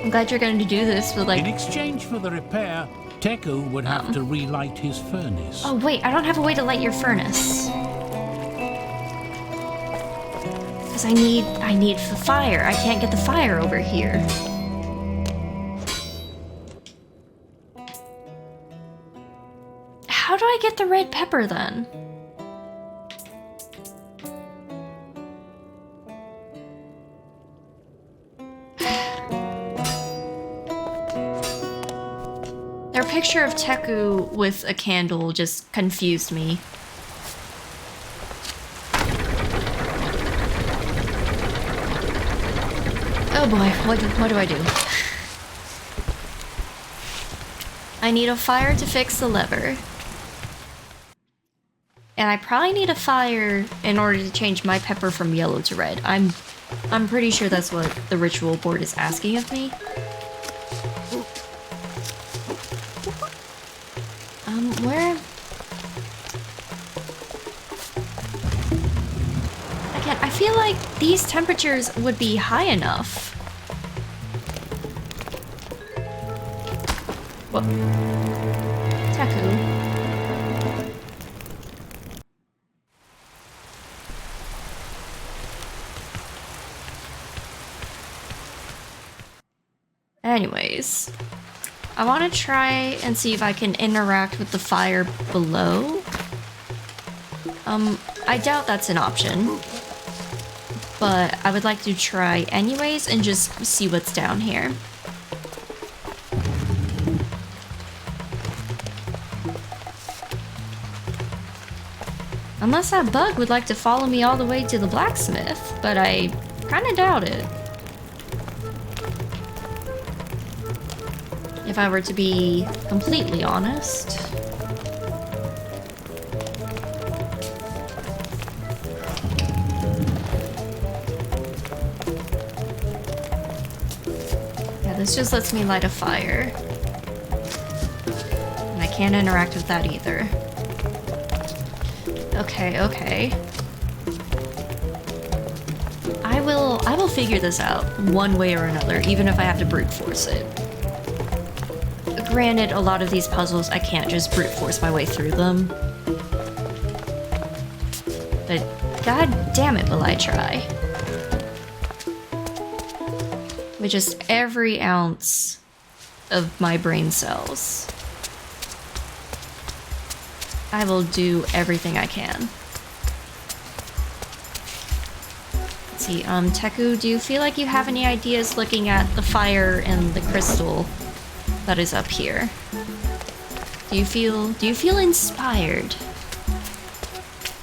I'm glad you're going to do this with In like... exchange for the repair, Teku would have to relight his furnace. Oh wait, I don't have a way to light your furnace. Because I need the fire. I can't get the fire over here. How do I get the red pepper then? Their picture of Teku with a candle just confused me. Oh boy, what do I do? I need a fire to fix the lever. And I probably need a fire in order to change my pepper from yellow to red. I'm pretty sure that's what the ritual board is asking of me. Where? Again, I feel like these temperatures would be high enough. What? Teku. Anyways, I want to try and see if I can interact with the fire below. I doubt that's an option, but I would like to try anyways and just see what's down here. Unless that bug would like to follow me all the way to the blacksmith, but I kind of doubt it. If I were to be completely honest. Yeah, this just lets me light a fire. And I can't interact with that either. Okay. I will figure this out one way or another, even if I have to brute force it. Granted, a lot of these puzzles, I can't just brute force my way through them. But god damn it, will I try. With just every ounce of my brain cells. I will do everything I can. Let's see, Teku, do you feel like you have any ideas looking at the fire and the crystal that is up here? Do you feel inspired?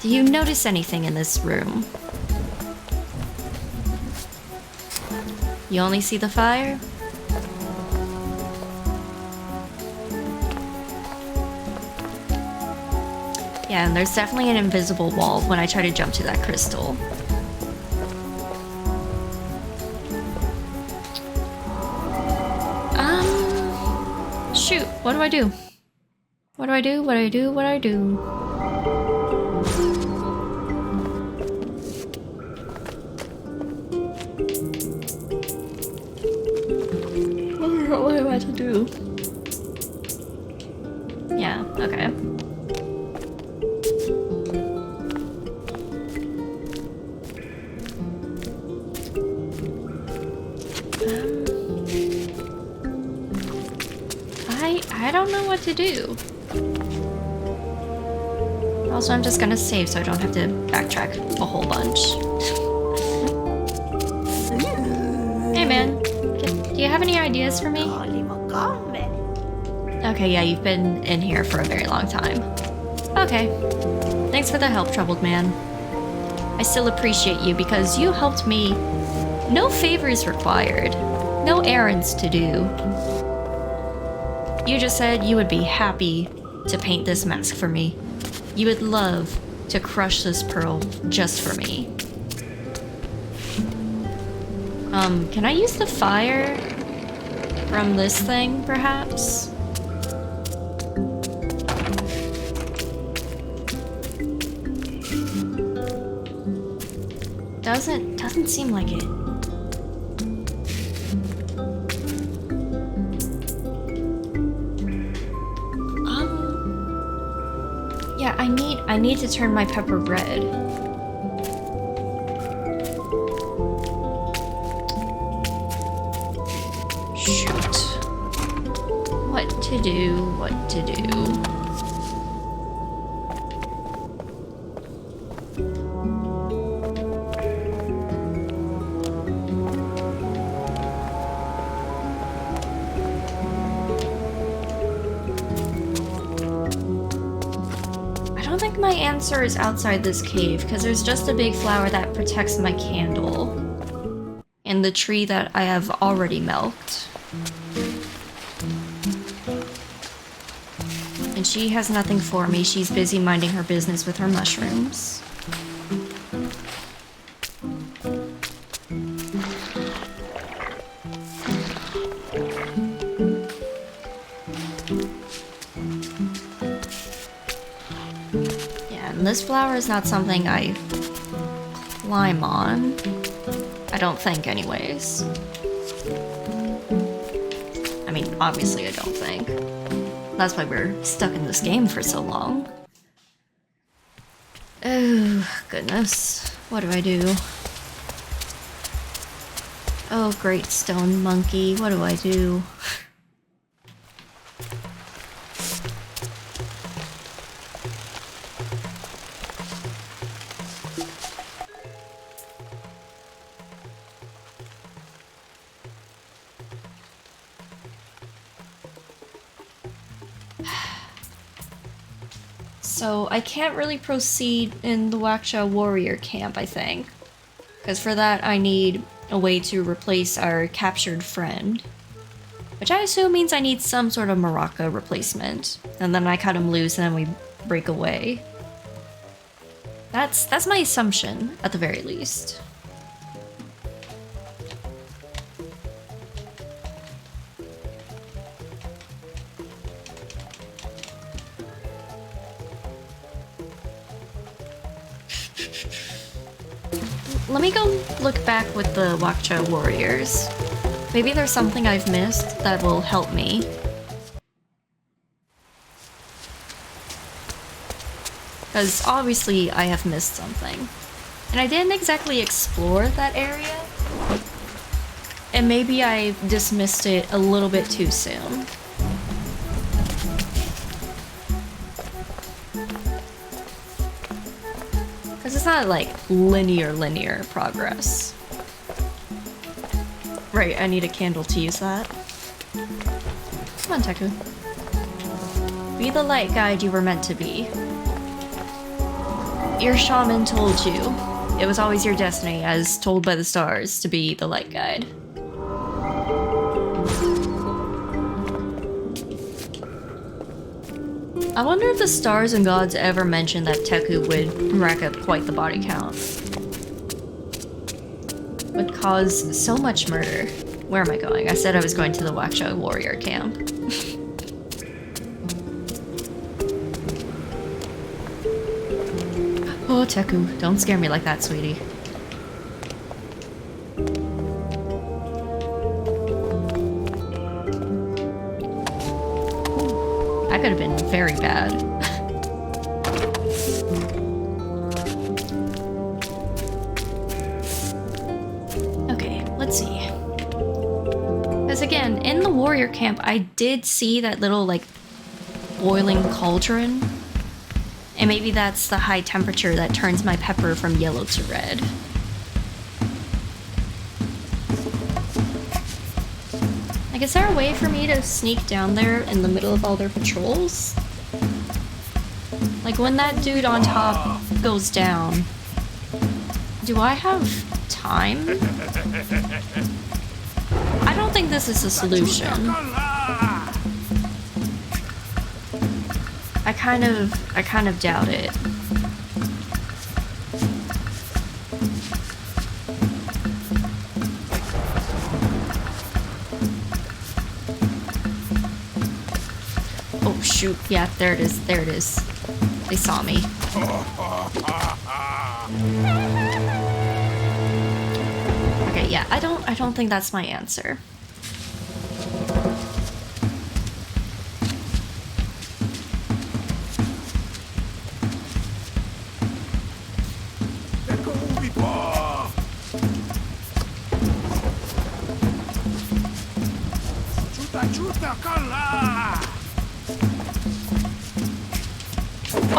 Do you notice anything in this room? You only see the fire? Yeah, and there's definitely an invisible wall when I try to jump to that crystal. Shoot, what do I do? What do I do? What do I do? What do I do? What am I to do? Yeah, okay. I don't know what to do. Also, I'm just gonna save so I don't have to backtrack a whole bunch. Hey man, do you have any ideas for me? Okay, yeah, you've been in here for a very long time. Okay, thanks for the help, troubled man. I still appreciate you because you helped me. No favors required, no errands to do. You just said you would be happy to paint this mask for me. You would love to crush this pearl just for me. Can I use the fire from this thing, perhaps? Doesn't seem like it. Yeah, I need to turn my pepper red. Shoot. What to do, what to do. My answer is outside this cave, because there's just a big flower that protects my candle. And the tree that I have already milked. And she has nothing for me, she's busy minding her business with her mushrooms. This flower is not something I climb on. I don't think, anyways. I mean, obviously I don't think. That's why we're stuck in this game for so long. Oh, goodness. What do I do? Oh, great stone monkey. What do I do? So I can't really proceed in the Waksha warrior camp, I think. Because for that I need a way to replace our captured friend. Which I assume means I need some sort of maraca replacement. And then I cut him loose and then we break away. That's my assumption, at the very least. Let me go look back with the Waksha warriors. Maybe there's something I've missed that will help me. Because obviously I have missed something. And I didn't exactly explore that area. And maybe I dismissed it a little bit too soon. Because it's not like linear progress. Right, I need a candle to use that. Come on, Teku. Be the light guide you were meant to be. Your shaman told you. It was always your destiny, as told by the stars, to be the light guide. I wonder if the stars and gods ever mentioned that Teku would rack up quite the body count. Would cause so much murder. Where am I going? I said I was going to the Waksha warrior camp. Oh, Teku, don't scare me like that, sweetie. That could have been very bad. Okay, let's see. Because again, in the warrior camp, I did see that little, like, boiling cauldron. And maybe that's the high temperature that turns my pepper from yellow to red. Like, is there a way for me to sneak down there in the middle of all their patrols? Like, when that dude on top goes down, do I have time? I don't think this is a solution. I kind of doubt it. Oh shoot, yeah, there it is, there it is. They saw me. Okay, yeah, I don't think that's my answer.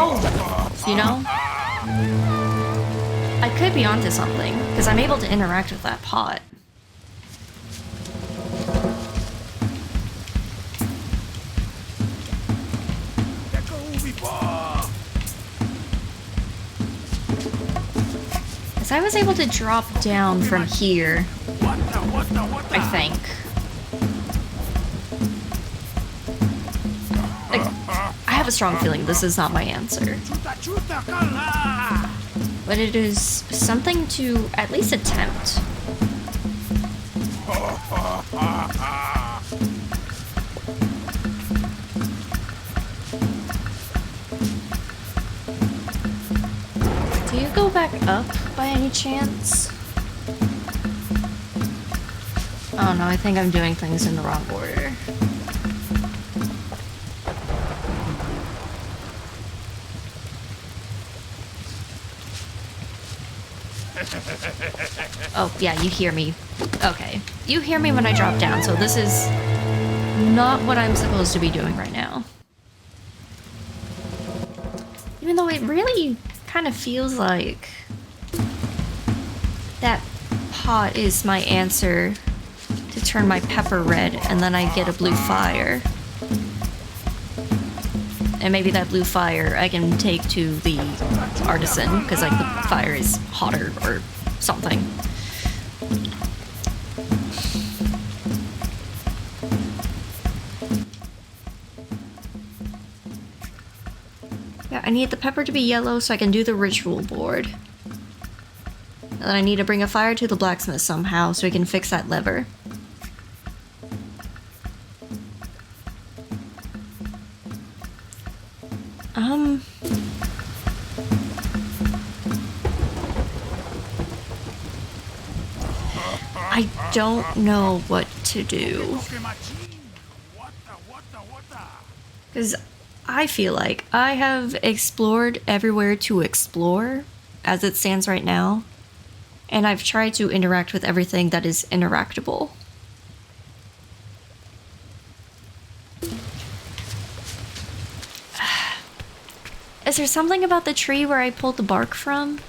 Oh, you know? I could be onto something, because I'm able to interact with that pot. Because I was able to drop down from here, I think. Like, I have a strong feeling this is not my answer. But it is something to at least attempt. Do you go back up by any chance? Oh no, I think I'm doing things in the wrong order. Oh, yeah, you hear me. Okay. You hear me when I drop down, so this is not what I'm supposed to be doing right now. Even though it really kind of feels like that pot is my answer to turn my pepper red, and then I get a blue fire. And maybe that blue fire I can take to the artisan, because like the fire is hotter or something. Yeah, I need the pepper to be yellow so I can do the ritual board. And then I need to bring a fire to the blacksmith somehow so we can fix that lever. I don't know what to do. Because I feel like I have explored everywhere to explore as it stands right now. And I've tried to interact with everything that is interactable. Is there something about the tree where I pulled the bark from?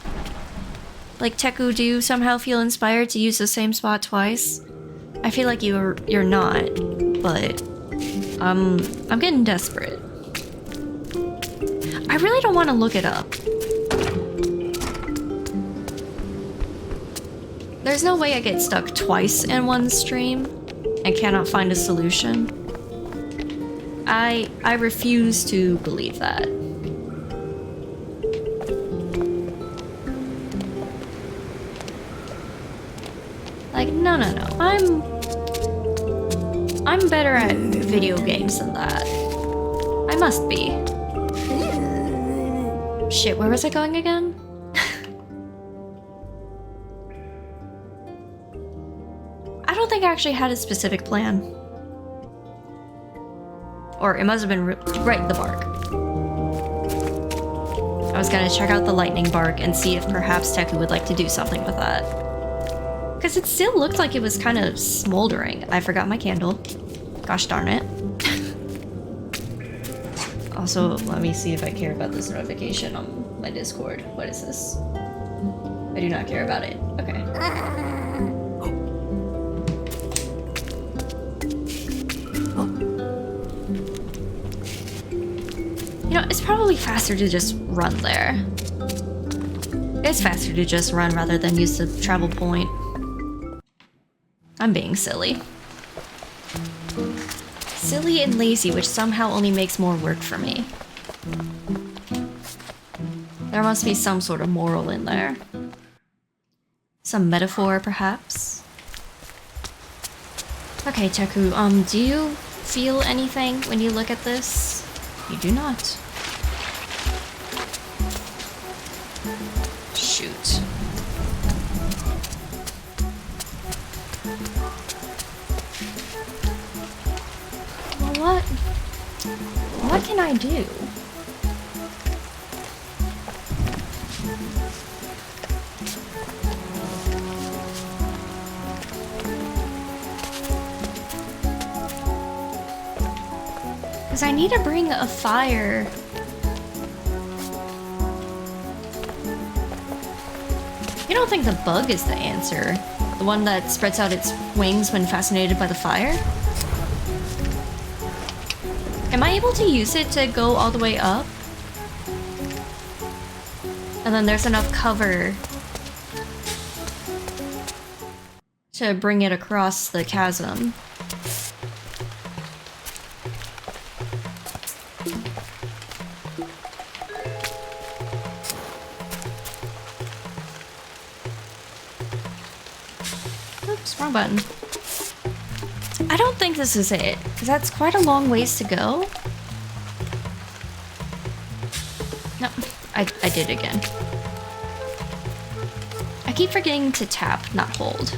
Like, Teku, do you somehow feel inspired to use the same spot twice? I feel like you're not, but I'm getting desperate. I really don't want to look it up. There's no way I get stuck twice in one stream and cannot find a solution. I refuse to believe that. Like, no. I'm better at video games than that. I must be. Shit, where was I going again? I don't think I actually had a specific plan. Or it must have been right, the bark. I was gonna check out the lightning bark and see if perhaps Teku would like to do something with that. Because it still looked like it was kind of smoldering. I forgot my candle. Gosh darn it. Also, let me see if I care about this notification on my Discord. What is this? I do not care about it. Okay. You know, it's probably faster to just run there. It's faster to just run rather than use the travel point. I'm being silly. Silly and lazy, which somehow only makes more work for me. There must be some sort of moral in there. Some metaphor, perhaps? Okay, Teku, do you feel anything when you look at this? You do not. Shoot. Well, what can I do? Because I need to bring a fire. You don't think the bug is the answer? The one that spreads out its wings when fascinated by the fire? Am I able to use it to go all the way up? And then there's enough cover to bring it across the chasm. Oops, wrong button. I don't think this is it, because that's quite a long ways to go. No, I did it again. I keep forgetting to tap, not hold.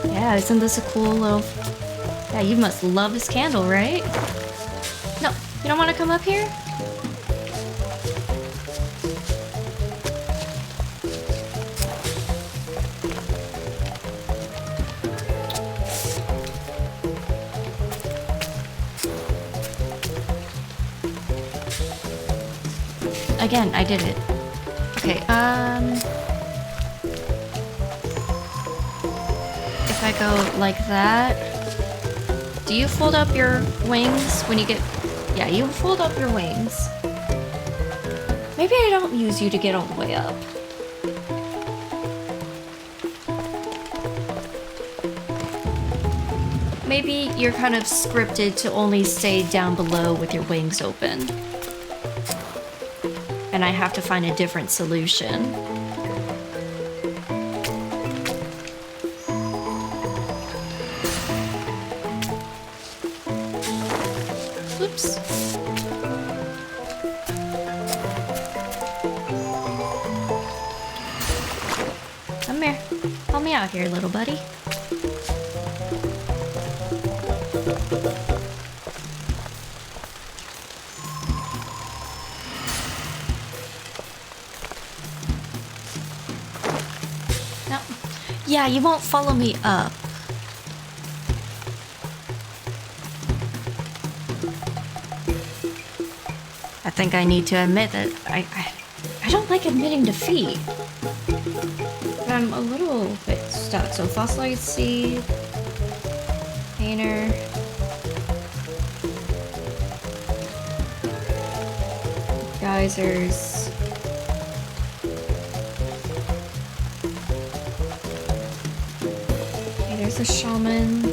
Yeah, isn't this a cool little... Yeah, you must love this candle, right? No, you don't want to come up here? Again, I did it. Okay, if I go like that... Do you fold up your wings when you get... Yeah, you fold up your wings. Maybe I don't use you to get all the way up. Maybe you're kind of scripted to only stay down below with your wings open. And I have to find a different solution. Oops. Come here. Help me out here, little buddy. No. Yeah, you won't follow me up. I think I need to admit that I don't like admitting defeat. But I'm a little bit stuck. So fossilized seed, painter, geysers. Okay, there's a shaman.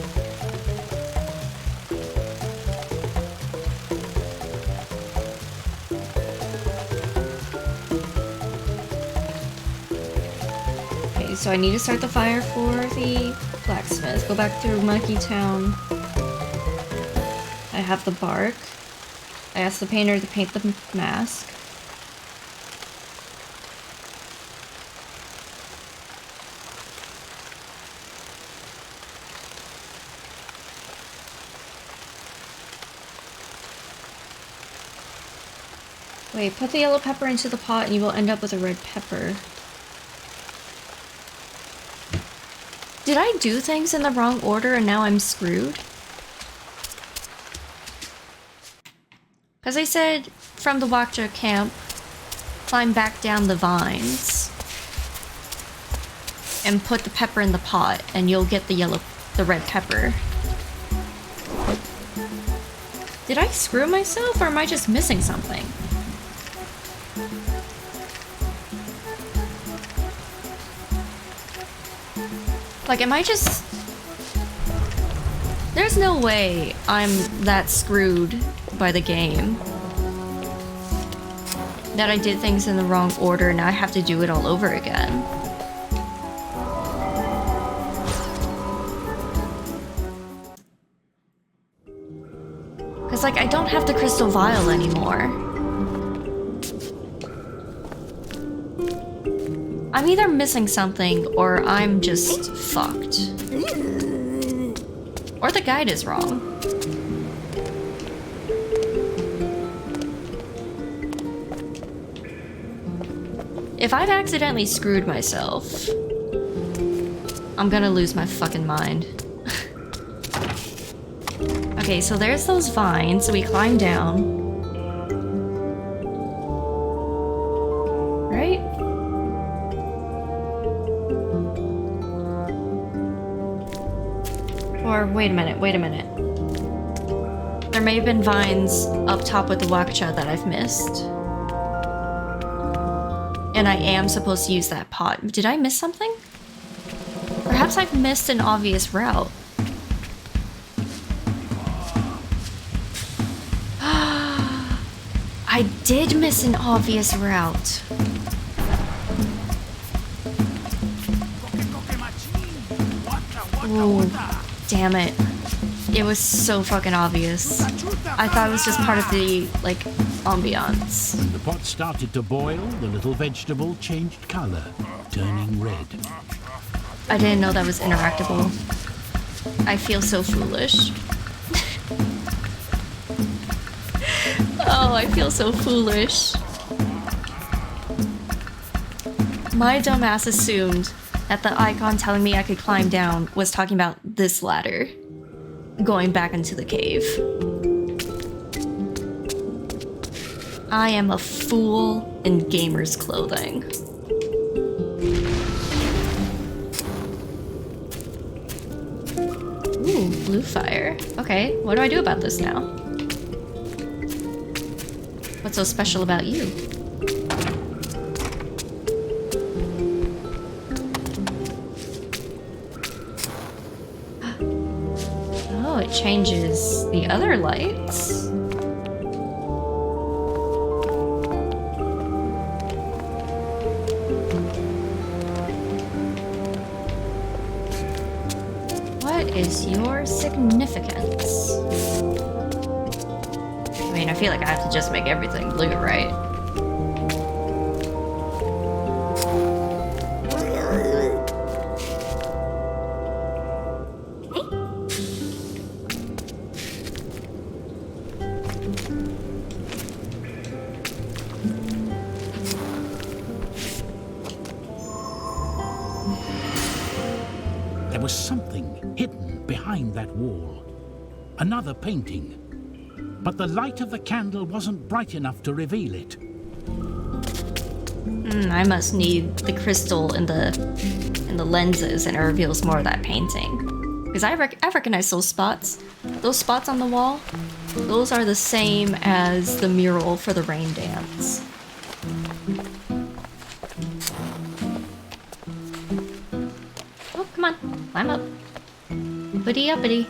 So I need to start the fire for the blacksmith. Go back to Monkey Town. I have the bark. I asked the painter to paint the mask. Wait, put the yellow pepper into the pot and you will end up with a red pepper. Did I do things in the wrong order and now I'm screwed? Because I said from the Wakja camp, climb back down the vines and put the pepper in the pot and you'll get the red pepper. Did I screw myself or am I just missing something? Like, am I just... There's no way I'm that screwed by the game that I did things in the wrong order and now I have to do it all over again. Because, like, I don't have the crystal vial anymore. I'm either missing something or I'm just fucked. Or the guide is wrong. If I've accidentally screwed myself, I'm gonna lose my fucking mind. Okay, so there's those vines, so we climb down. Right? Or, wait a minute. There may have been vines up top with the Wakcha that I've missed. And I am supposed to use that pot. Did I miss something? Perhaps I've missed an obvious route. I did miss an obvious route. Ooh, damn it. It was so fucking obvious. I thought it was just part of the, like, ambiance. When the pot started to boil, the little vegetable changed color, turning red. I didn't know that was interactable. I feel so foolish. Oh, I feel so foolish. My dumbass assumed that the icon telling me I could climb down was talking about this ladder. Going back into the cave. I am a fool in gamer's clothing. Ooh, blue fire. Okay, what do I do about this now? What's so special about you? Oh, it changes the other lights. What is your significance? I mean, I feel like I have to just make everything blue, right? There was something hidden behind that wall. Another painting. But the light of the candle wasn't bright enough to reveal it. I must need the crystal in the lenses, and it reveals more of that painting. Because I recognize those spots. Those spots on the wall, those are the same as the mural for the rain dance. Oh, come on, climb up. Hoodie uppity.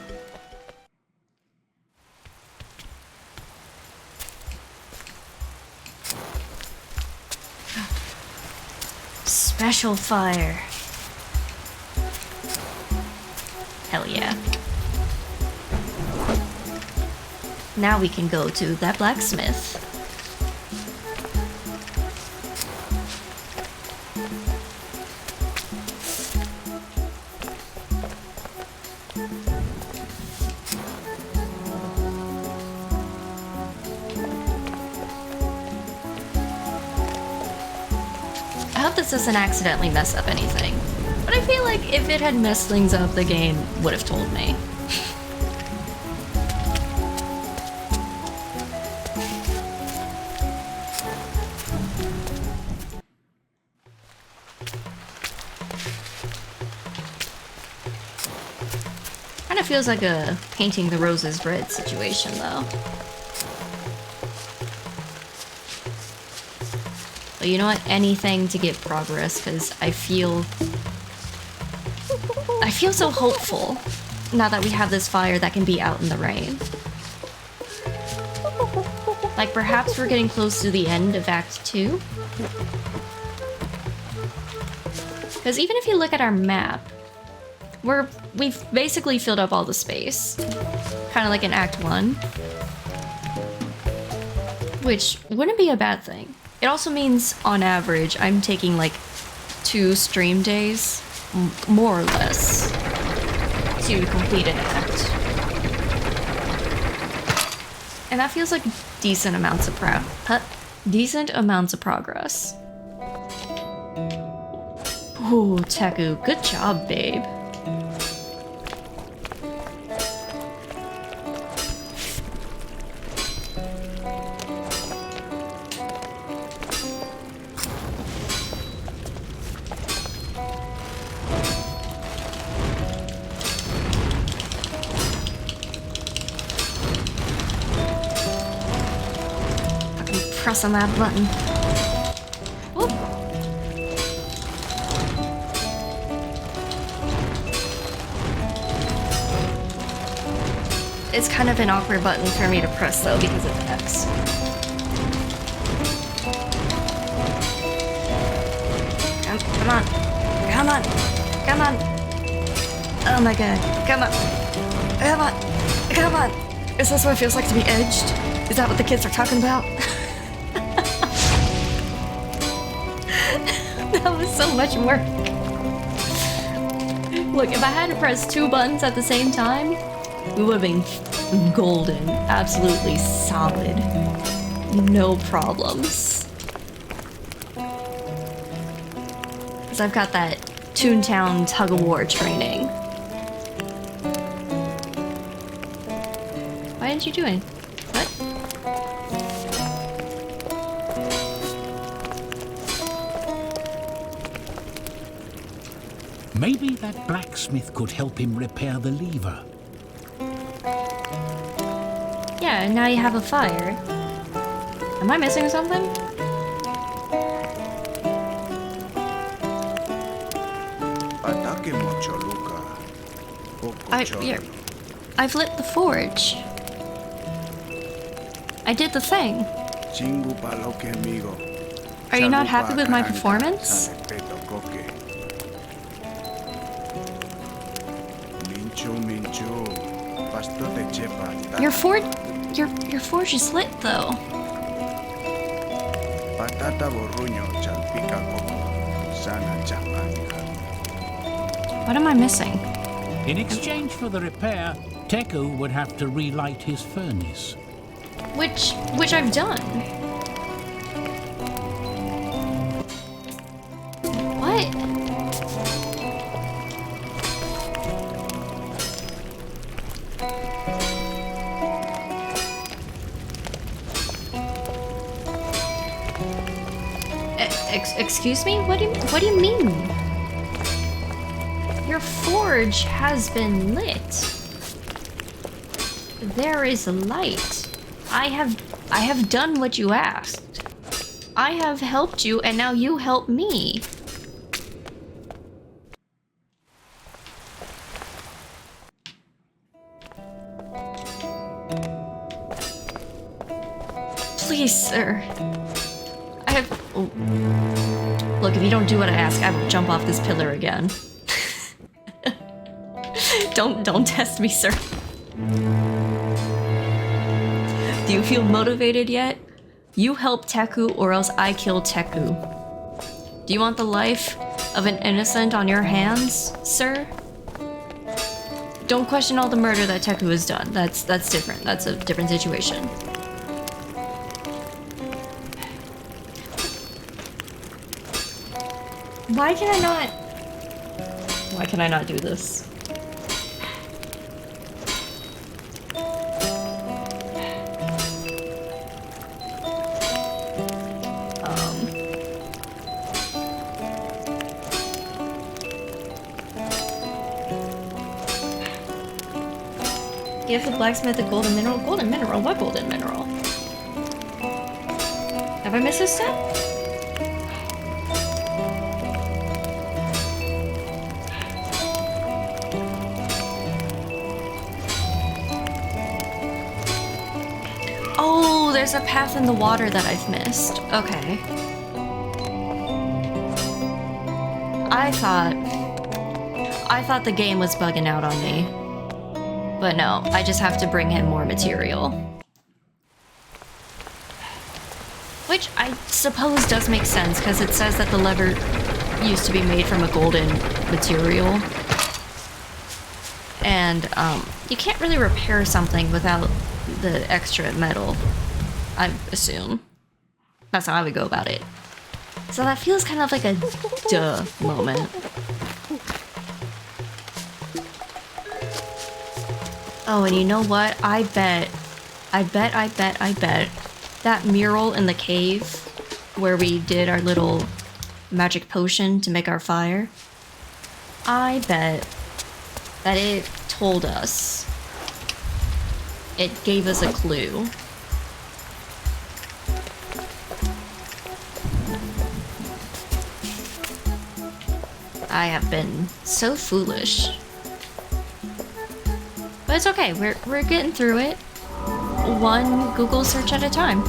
Special fire. Hell yeah. Now we can go to that blacksmith. I hope this doesn't accidentally mess up anything. But I feel like if it had messed things up, the game would have told me. Kind of feels like a painting the roses red situation, though. But you know what? Anything to get progress, because I feel so hopeful now that we have this fire that can be out in the rain. Like, perhaps we're getting close to the end of Act 2? Because even if you look at our map, we've basically filled up all the space. Kind of like in Act 1. Which wouldn't be a bad thing. It also means, on average, I'm taking like 2 stream days, more or less, to complete an act. And that feels like decent amounts of progress. Ooh, Teku, good job, babe. Press on that button. Whoop. It's kind of an awkward button for me to press though because of the X. Come on. Come on. Come on. Oh my god. Come on. Come on. Come on. Is this what it feels like to be edged? Is that what the kids are talking about? That was so much work. Look, if I had to press 2 buttons at the same time, we would have been golden. Absolutely solid. No problems. Because I've got that Toontown tug-of-war training. Why aren't you doing? What? Maybe that blacksmith could help him repair the lever. Yeah, and now you have a fire. Am I missing something? I've lit the forge. I did the thing. Are you not happy with my performance? Your forge is lit though. What am I missing? In exchange for the repair, Teku would have to relight his furnace. Which I've done. What? Excuse me? What do you mean? Your forge has been lit. There is light. I have done what you asked. I have helped you and now you help me. Please, sir. I have... Oh. Look, if you don't do what I ask, I will jump off this pillar again. Don't test me, sir. Do you feel motivated yet? You help Teku or else I kill Teku. Do you want the life of an innocent on your hands, sir? Don't question all the murder that Teku has done. That's different. That's a different situation. Why can I not do this? Give the blacksmith a golden mineral. Golden mineral? What golden mineral? Have I missed a step? Oh, there's a path in the water that I've missed. Okay. I thought the game was bugging out on me. But no, I just have to bring him more material. Which I suppose does make sense, because it says that the lever used to be made from a golden material. And you can't really repair something without the extra metal, I assume. That's how I would go about it. So that feels kind of like a duh moment. Oh, and you know what? I bet that mural in the cave where we did our little magic potion to make our fire, I bet that it told us. It gave us a clue. I have been so foolish. But it's okay, we're getting through it. One Google search at a time.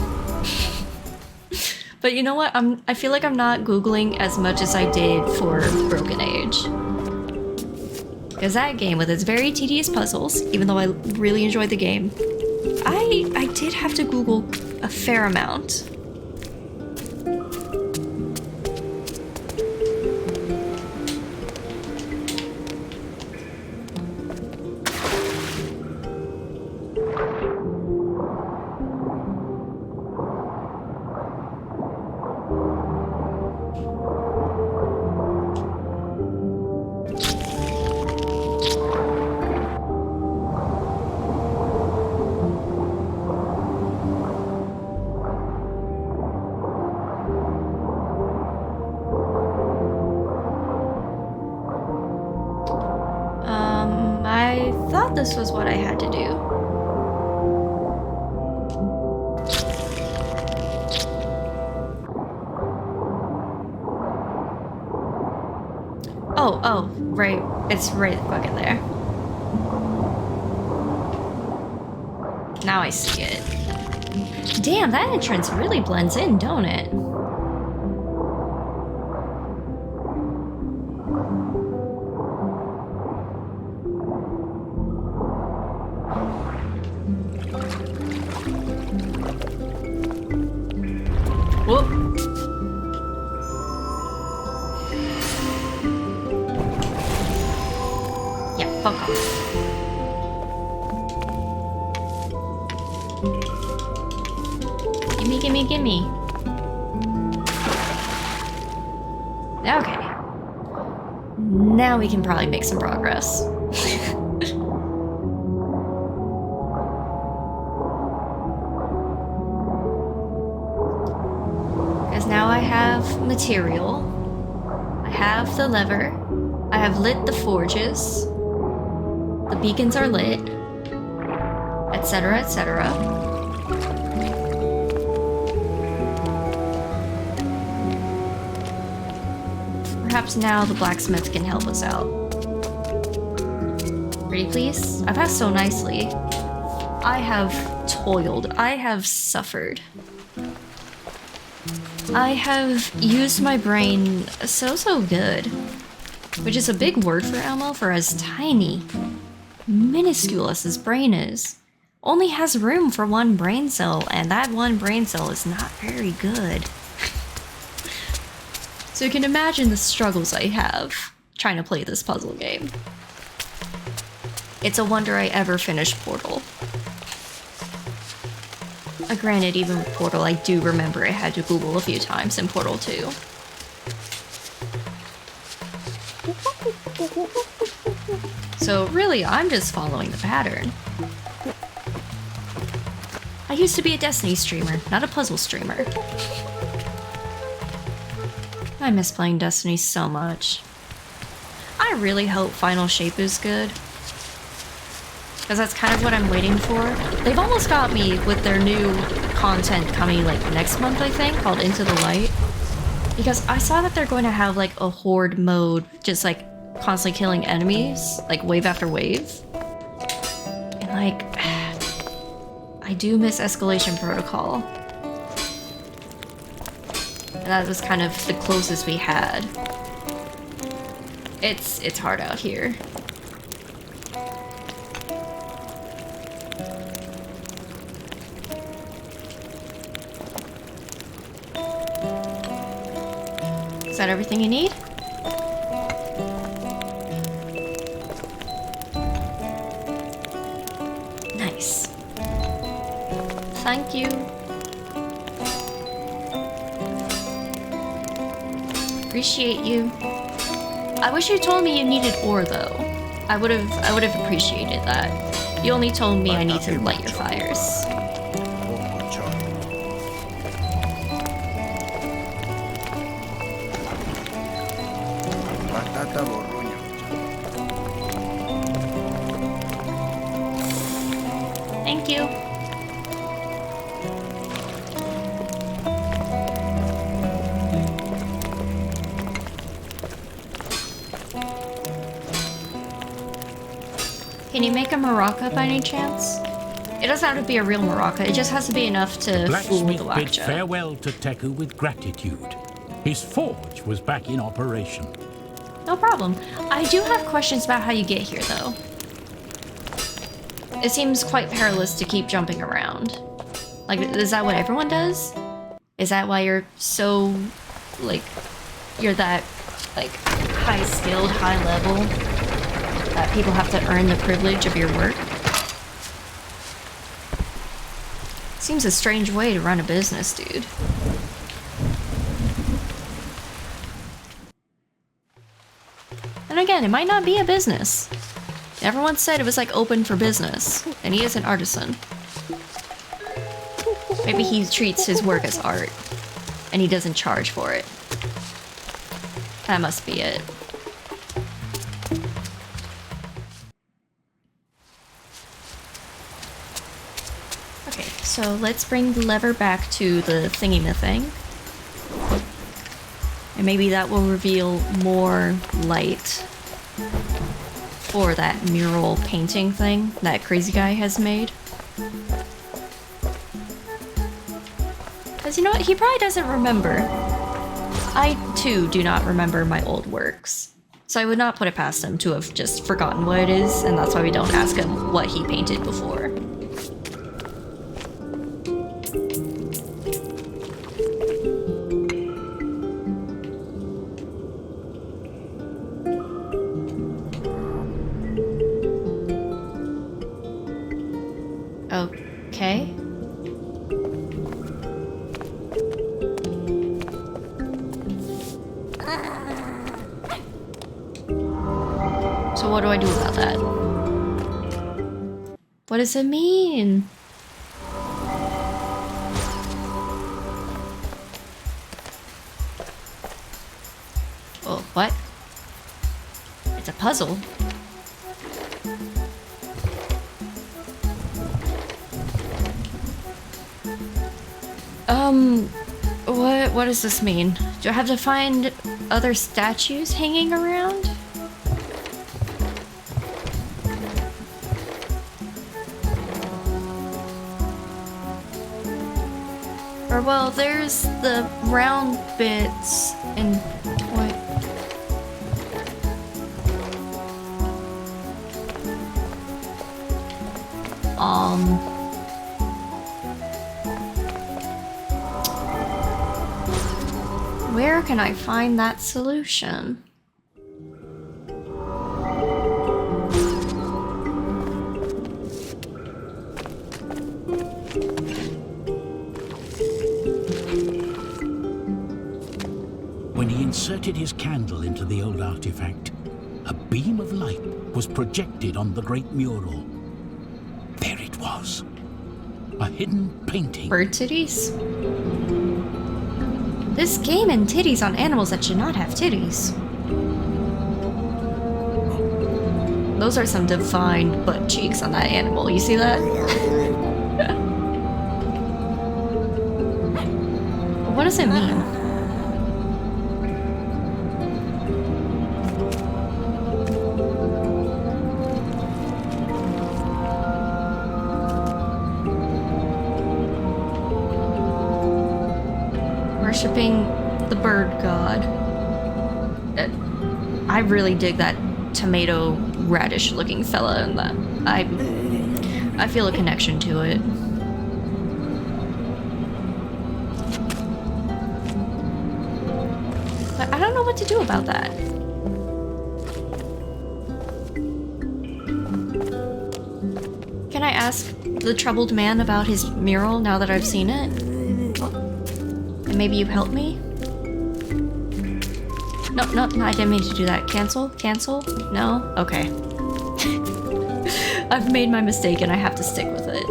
But you know what? I feel like I'm not Googling as much as I did for Broken Age. Because that game, with its very tedious puzzles, even though I really enjoyed the game, I did have to Google a fair amount. I thought this was what I had to do. Oh, right. It's right fucking there. Now I see it. Damn, that entrance really blends in, don't it? Whoop. Yeah, fuck off. Gimme, gimme, gimme. Okay. Now we can probably make some progress. Because now I have material. I have the lever. I have lit the forges. The beacons are lit. Etc., etc. Perhaps now the blacksmith can help us out. Ready, please? I passed so nicely. I have toiled. I have suffered. I have used my brain so good. Which is a big word for Elmo, for as tiny, minuscule as his brain is. Only has room for one brain cell, and that one brain cell is not very good. So you can imagine the struggles I have trying to play this puzzle game. It's a wonder I ever finished Portal. Granted, even with Portal, I do remember I had to Google a few times in Portal 2. So really, I'm just following the pattern. I used to be a Destiny streamer, not a puzzle streamer. I miss playing Destiny so much. I really hope Final Shape is good. Because that's kind of what I'm waiting for. They've almost got me with their new content coming like next month, I think, called Into the Light. Because I saw that they're going to have like a horde mode, just like constantly killing enemies, like wave after wave. And like, I do miss Escalation Protocol. And that was kind of the closest we had. It's hard out here. Is that everything you need? Nice. Thank you. Appreciate you. I wish you told me you needed ore though. I would have appreciated that. You only told me I need to light your fires. Thank you. Can you make a maraca by any chance? It doesn't have to be a real maraca, it just has to be enough to fool the Blacksmith bid Wakja. farewell to Teku with gratitude. His forge was back in operation. No problem. I do have questions about how you get here, though. It seems quite perilous to keep jumping around. Like, is that what everyone does? Is that why you're so, like, you're that, like, high-skilled, high-level, that people have to earn the privilege of your work? Seems a strange way to run a business, dude. And again, it might not be a business. Everyone said it was like open for business, and he is an artisan. Maybe he treats his work as art, and he doesn't charge for it. That must be it. Okay, so let's bring the lever back to the thingy-ma-thing. And maybe that will reveal more light for that mural painting thing that crazy guy has made. Because you know what? He probably doesn't remember. I, too, do not remember my old works. So I would not put it past him to have just forgotten what it is, and that's why we don't ask him what he painted before. Okay. So what do I do about that? What does it mean? Oh, what? It's a puzzle. What does this mean? Do I have to find other statues hanging around? Or well, there's the round bits and what? Where can I find that solution? When he inserted his candle into the old artifact, a beam of light was projected on the great mural. There it was. A hidden painting. Bird titties? This game and titties on animals that should not have titties. Those are some defined butt cheeks on that animal. You see that? What does it mean? worshipping the bird god. I really dig that tomato radish looking fella in that. I feel a connection to it. But I don't know what to do about that. Can I ask the troubled man about his mural now that I've seen it? And maybe you help me? No, I didn't mean to do that. Cancel? Cancel? No? Okay. I've made my mistake and I have to stick with it.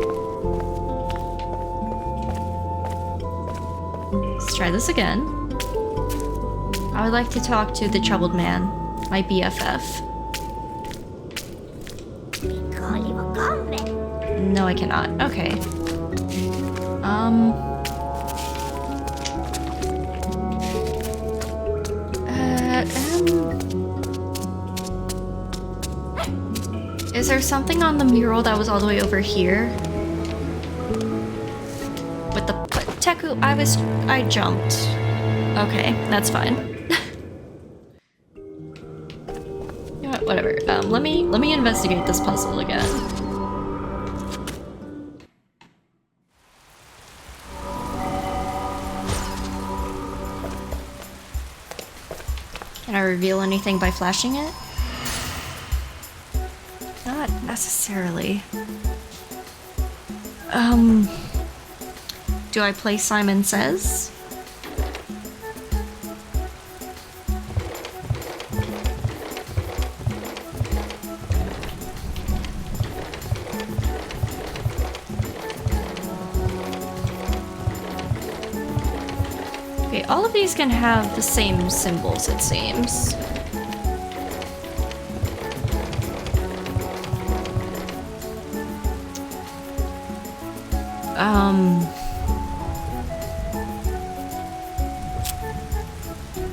Let's try this again. I would like to talk to the troubled man, my BFF. No, I cannot. Okay. Is there something on the mural that was all the way over here? With the Teku, I jumped. Okay, that's fine. You know what, whatever. Let me investigate this puzzle again. Can I reveal anything by flashing it? Not necessarily. Do I play Simon Says? Okay, all of these can have the same symbols, it seems.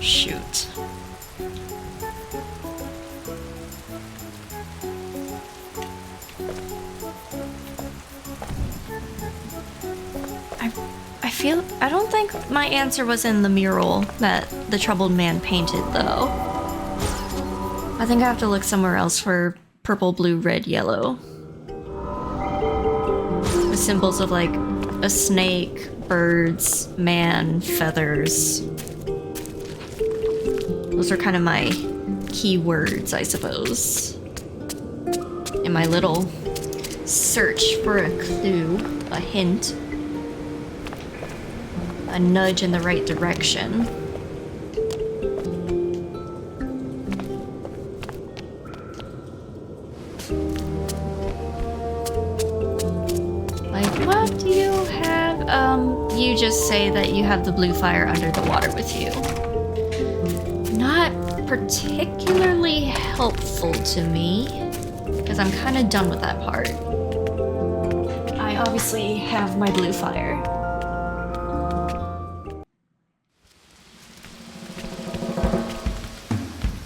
Shoot. I don't think my answer was in the mural that the troubled man painted, though. I think I have to look somewhere else for purple, blue, red, yellow. With symbols of like a snake, birds, man, feathers. Those are kind of my keywords, I suppose. In my little search for a clue, a hint. A nudge in the right direction. Like, what do you have? You just say that you have the blue fire under the water with you. Not particularly helpful to me, because I'm kind of done with that part. I obviously have my blue fire.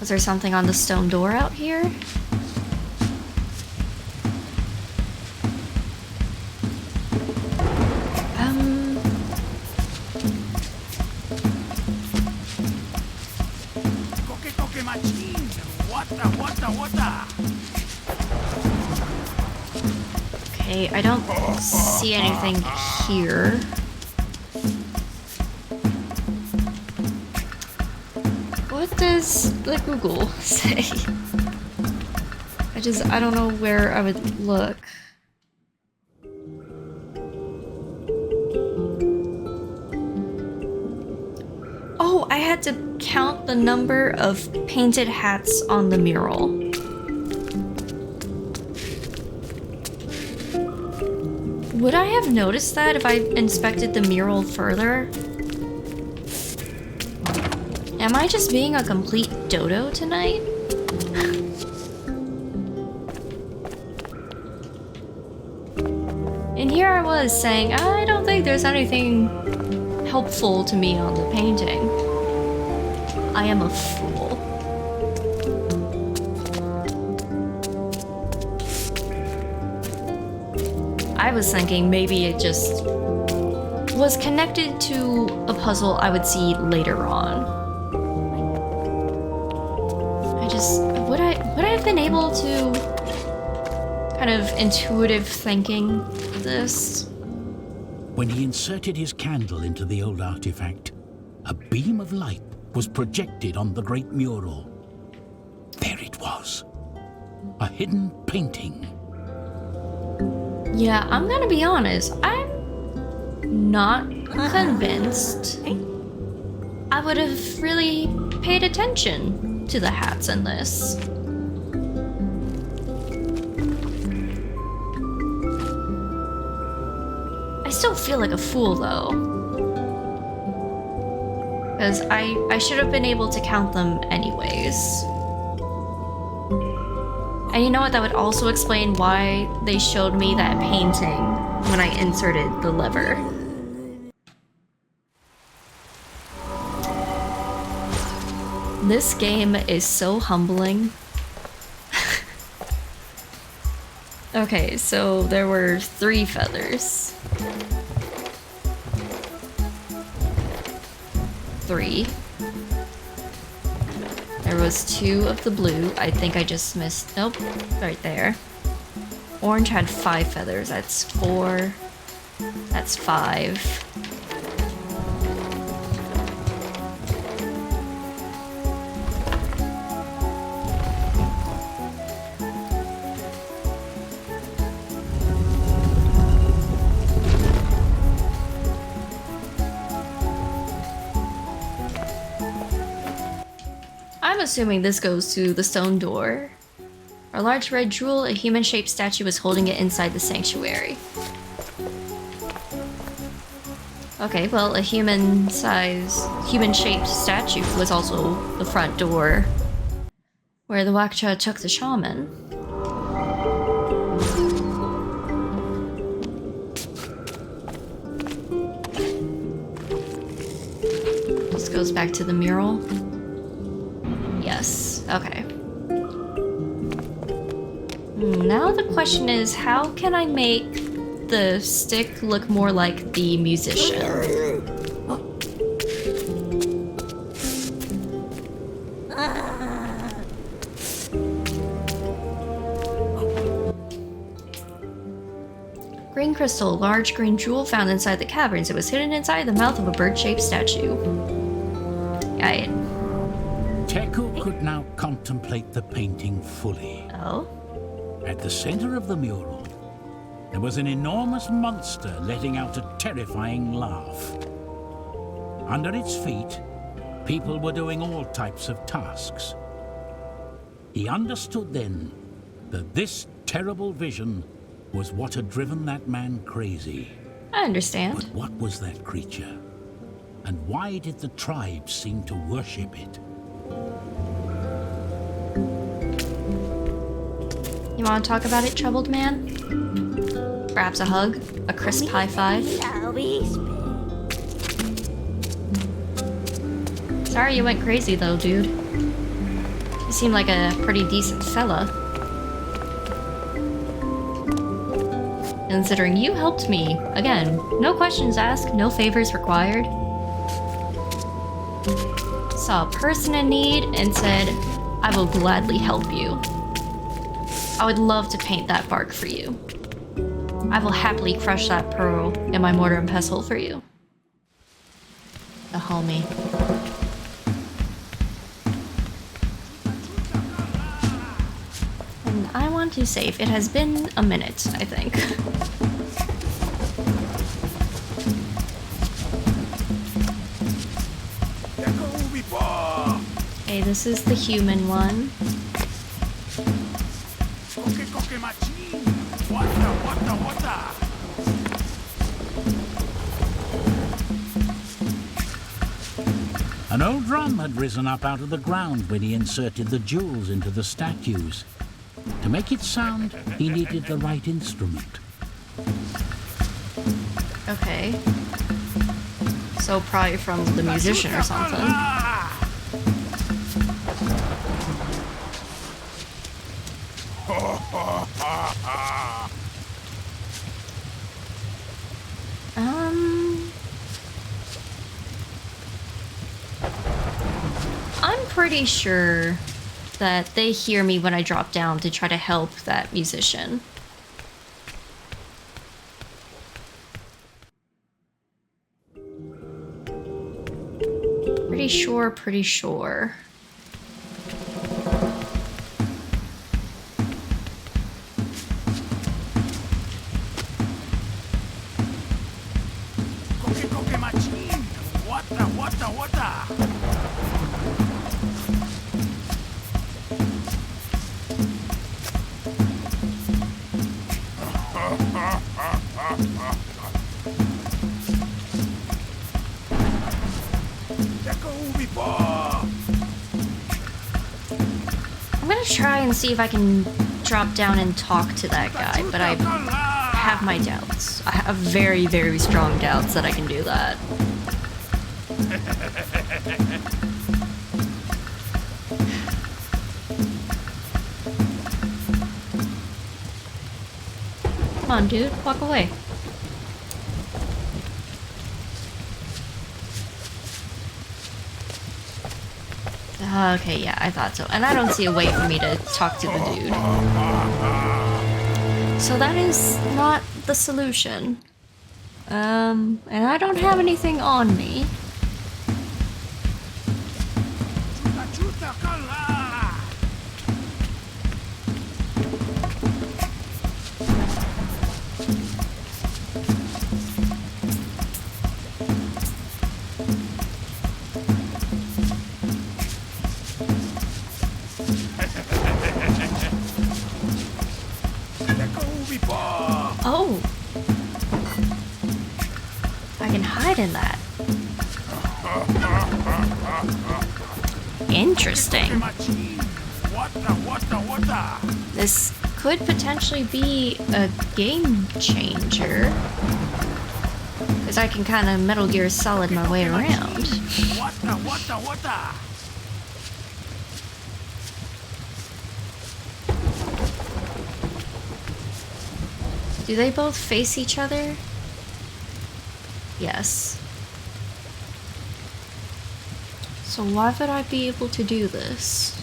Was there something on the stone door out here? Okay, I don't see anything here. What does the Google say? I don't know where I would look. Oh, I had to count the number of painted hats on the mural. Would I have noticed that if I inspected the mural further? Am I just being a complete dodo tonight? And here I was saying, I don't think there's anything helpful to me on the painting. I am a fool. I was thinking maybe it just was connected to a puzzle I would see later on. Would I have been able to kind of intuitive thinking this? When he inserted his candle into the old artifact, a beam of light was projected on the great mural. There it was, a hidden painting. Yeah, I'm gonna be honest, I'm not convinced I would have really paid attention to the hats in this. I still feel like a fool though. Because I should have been able to count them anyways. And you know what, that would also explain why they showed me that painting when I inserted the lever. This game is so humbling. Okay, so there were 3 feathers. 3. There was 2 of the blue. I think I just missed. Nope, right there. Orange had 5 feathers. That's 4. That's 5. I'm assuming this goes to the stone door. A large red jewel, a human-shaped statue was holding it inside the sanctuary. Okay, well, a human-shaped statue was also the front door where the Wakcha took the shaman. This goes back to the mural. Yes, okay. Now the question is, how can I make the stick look more like the musician? Green crystal, large green jewel found inside the caverns. It was hidden inside the mouth of a bird-shaped statue. Got it. Teku could now contemplate the painting fully. Oh? At the center of the mural, there was an enormous monster letting out a terrifying laugh. Under its feet, people were doing all types of tasks. He understood then that this terrible vision was what had driven that man crazy. I understand. But what was that creature? And why did the tribes seem to worship it? You want to talk about it, troubled man? Perhaps a hug? A crisp high five? Sorry you went crazy though, dude. You seem like a pretty decent fella. Considering you helped me. Again, no questions asked, no favors required. Saw a person in need and said, I will gladly help you. I would love to paint that bark for you. I will happily crush that pearl in my mortar and pestle for you. The homie. And I want to save. It has been a minute, I think. Okay, this is the human one. An old drum had risen up out of the ground when he inserted the jewels into the statues. To make it sound, he needed the right instrument. Okay. So probably from the musician or something. pretty sure that they hear me when I drop down to try to help that musician. Pretty sure, pretty sure. I'm gonna try and see if I can drop down and talk to that guy, but I have my doubts. I have very, very strong doubts that I can do that. Come on, dude, walk away. Okay, yeah, I thought so. And I don't see a way for me to talk to the dude. So that is not the solution. And I don't have anything on me. Oh! I can hide in that. Interesting. This could potentially be a game changer. Because I can kind of Metal Gear Solid my way around. Do they both face each other? Yes. So why would I be able to do this?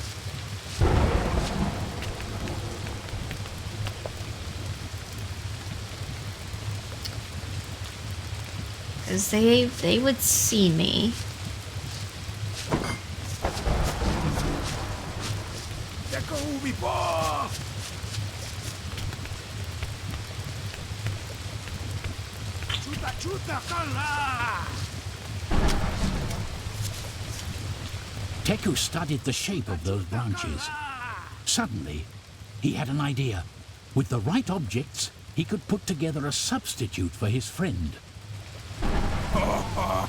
Because they would see me. Teku studied the shape of those branches. Suddenly, he had an idea. With the right objects, he could put together a substitute for his friend.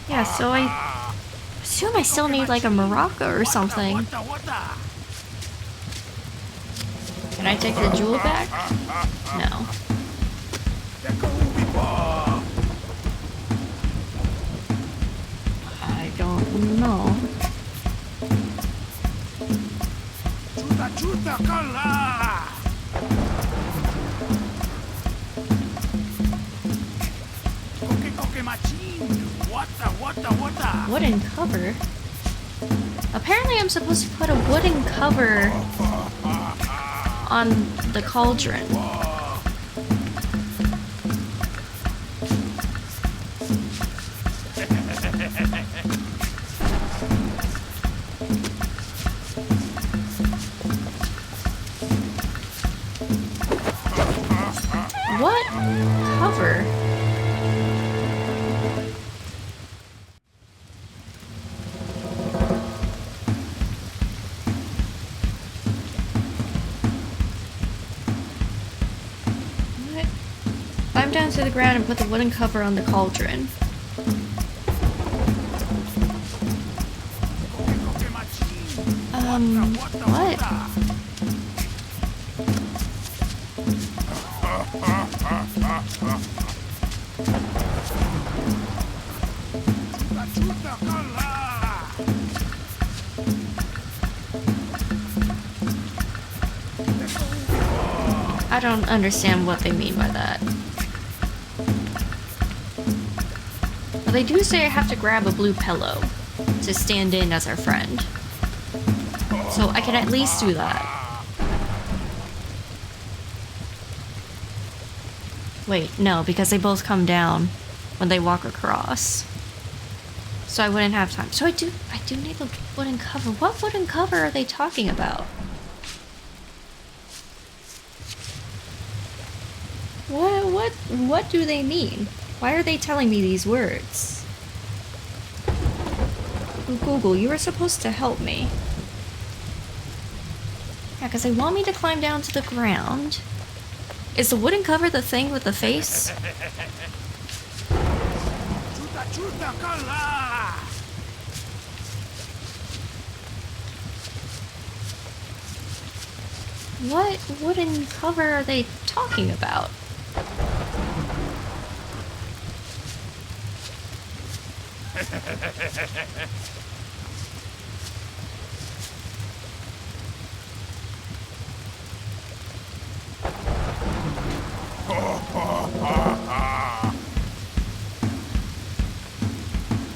Yeah, so I assume I still need like a maraca or something. Can I take the jewel back? No. I don't know. Wooden cover? Apparently I'm supposed to put a wooden cover on the cauldron. What cover? What? Climb down to the ground and put the wooden cover on the cauldron. What? I don't understand what they mean by that. But they do say I have to grab a blue pillow to stand in as our friend. So I can at least do that. Wait, no, because they both come down when they walk across. So I wouldn't have time. So I do need the wooden cover. What wooden cover are they talking about? What do they mean? Why are they telling me these words? Google, you were supposed to help me. Yeah, because they want me to climb down to the ground. Is the wooden cover the thing with the face? What wooden cover are they talking about?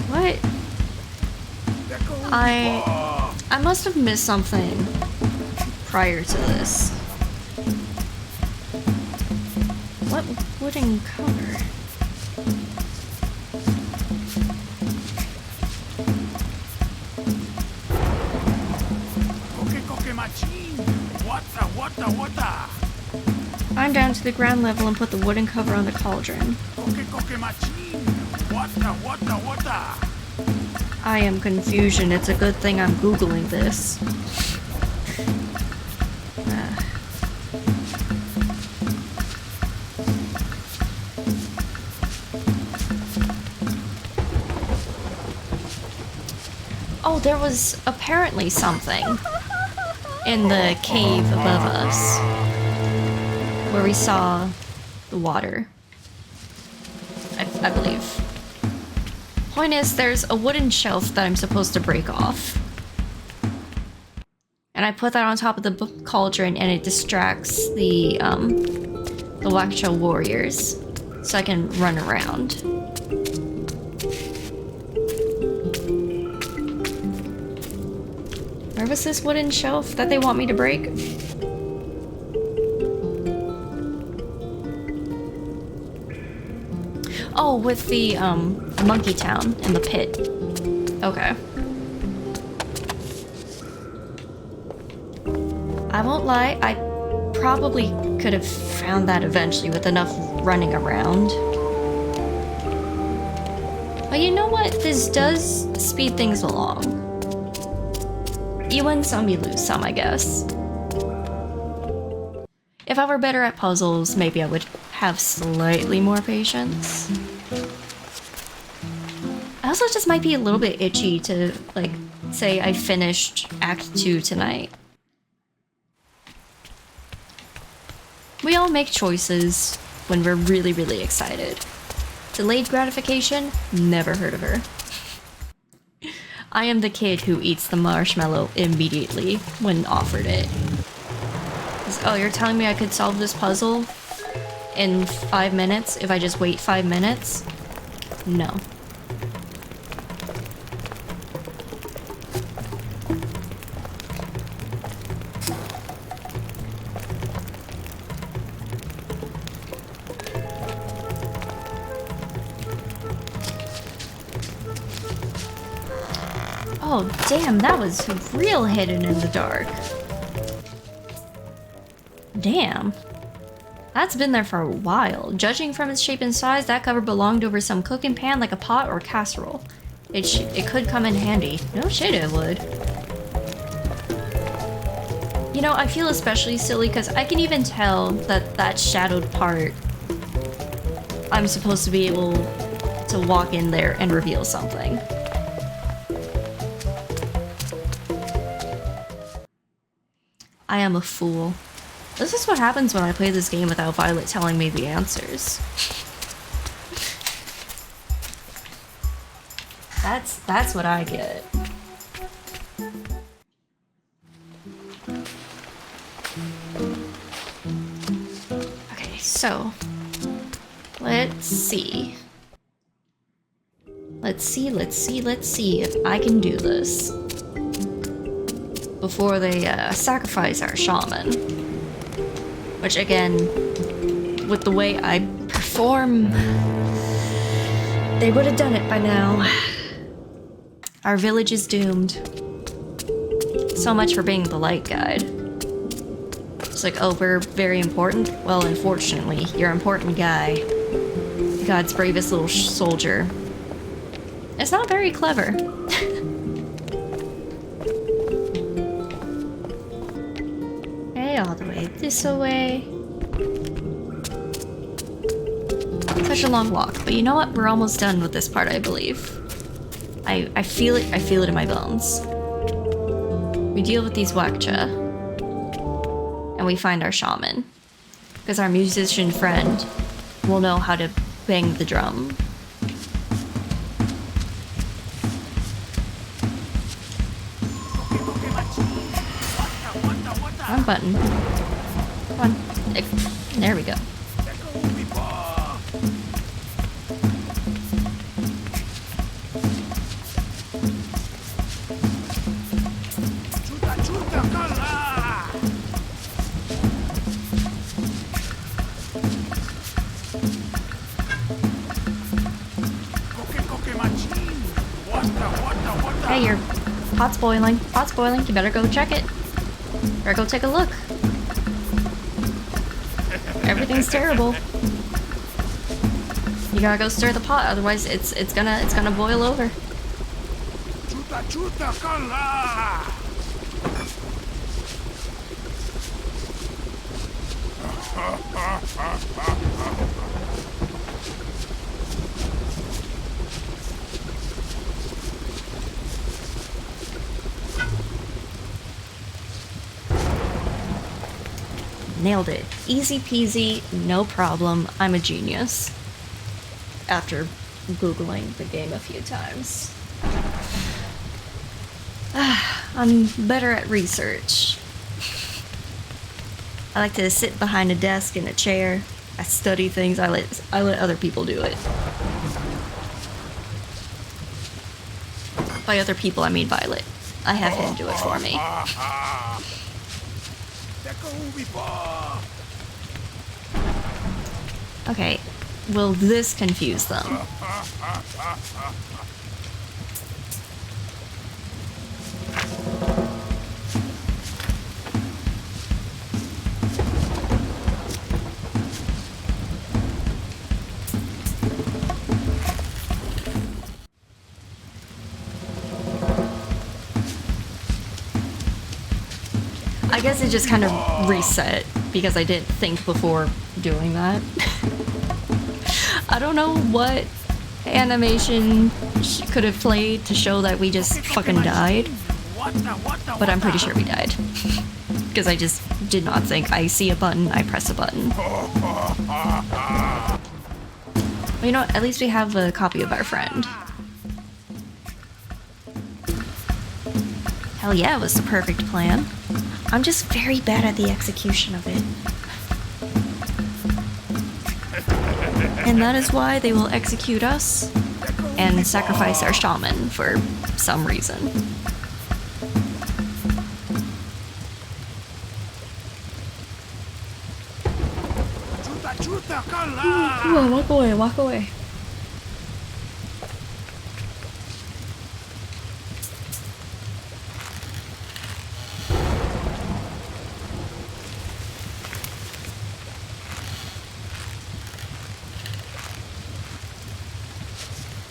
What? I must have missed something prior to this. What wooden cover? Climb down to the ground level and put the wooden cover on the cauldron. I am confusion. It's a good thing I'm Googling this. Oh, there was apparently something in the cave above us where we saw the water. I believe. Point is, there's a wooden shelf that I'm supposed to break off. And I put that on top of the cauldron and it distracts the Waxtrail warriors so I can run around. Where was this wooden shelf that they want me to break? Oh, with the monkey town and the pit. Okay. I won't lie, I probably could have found that eventually with enough running around. But you know what? This does speed things along. You win some, you lose some, I guess. If I were better at puzzles, maybe I would have slightly more patience. I also just might be a little bit itchy to, like, say I finished Act 2 tonight. We all make choices when we're really, really excited. Delayed gratification? Never heard of her. I am the kid who eats the marshmallow immediately when offered it. Oh, you're telling me I could solve this puzzle in 5 minutes if I just wait 5 minutes? No. Oh, damn, that was real hidden in the dark. Damn. That's been there for a while. Judging from its shape and size, that cover belonged over some cooking pan like a pot or casserole. It could come in handy. No shit it would. You know, I feel especially silly because I can even tell that that shadowed part, I'm supposed to be able to walk in there and reveal something. I am a fool. This is what happens when I play this game without Violet telling me the answers. That's what I get. Okay, so let's see. Let's see if I can do this. before they sacrifice our shaman. Which again, with the way I perform, they would have done it by now. Our village is doomed. So much for being the light guide. It's like, oh, we're very important? Well, unfortunately, you're an important guy. God's bravest little soldier. It's not very clever. Okay, all the way this way. Such a long walk, but you know what? We're almost done with this part, I believe. I feel it. I feel it in my bones. We deal with these Wakcha, and we find our shaman, because our musician friend will know how to bang the drum. Wrong button. Come on. There we go. Hey, your pot's boiling. Pot's boiling. You better go check it. Better go take a look. Everything's terrible. You gotta go stir the pot, otherwise it's gonna boil over. Nailed it. Easy peasy, no problem. I'm a genius. After Googling the game a few times. I'm better at research. I like to sit behind a desk in a chair. I study things. I let other people do it. By other people, I mean Violet. I have him do it for me. Okay, will this confuse them? I guess it just kind of reset because I didn't think before doing that. I don't know what animation could have played to show that we just fucking died, but I'm pretty sure we died. Because I just did not think. I see a button, I press a button. Well, you know what? At least we have a copy of our friend. Hell yeah, it was the perfect plan. I'm just very bad at the execution of it. And that is why they will execute us and sacrifice our shaman for some reason. Come on, walk away, walk away.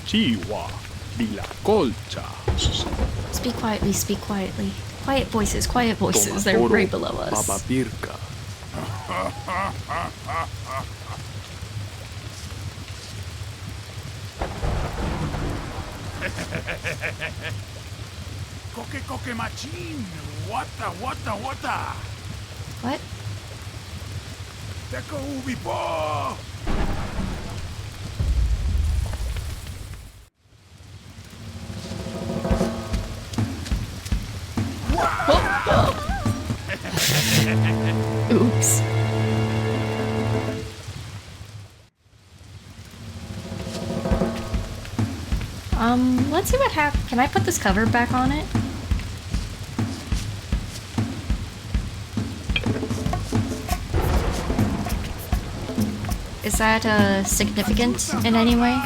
Chihuahua di la colcha. Speak quietly, speak quietly. Quiet voices, they're right below us. Baba Birka. Coque machine. Wata. What? Teko ubi po. Oops. Let's see what happens. Can I put this cover back on it? Is that significant in any way?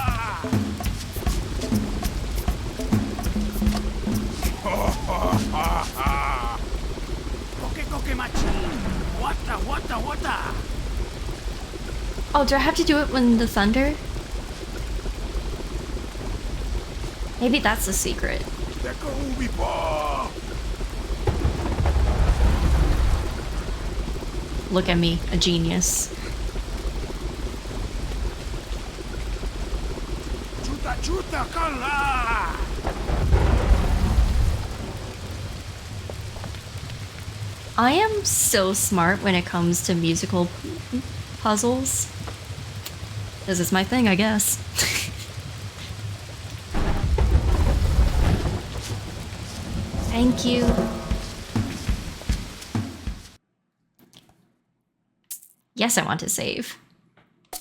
Oh, do I have to do it when the thunder? Maybe that's the secret. Look at me, a genius. I am so smart when it comes to musical puzzles. This is my thing, I guess. Thank you. Yes, I want to save.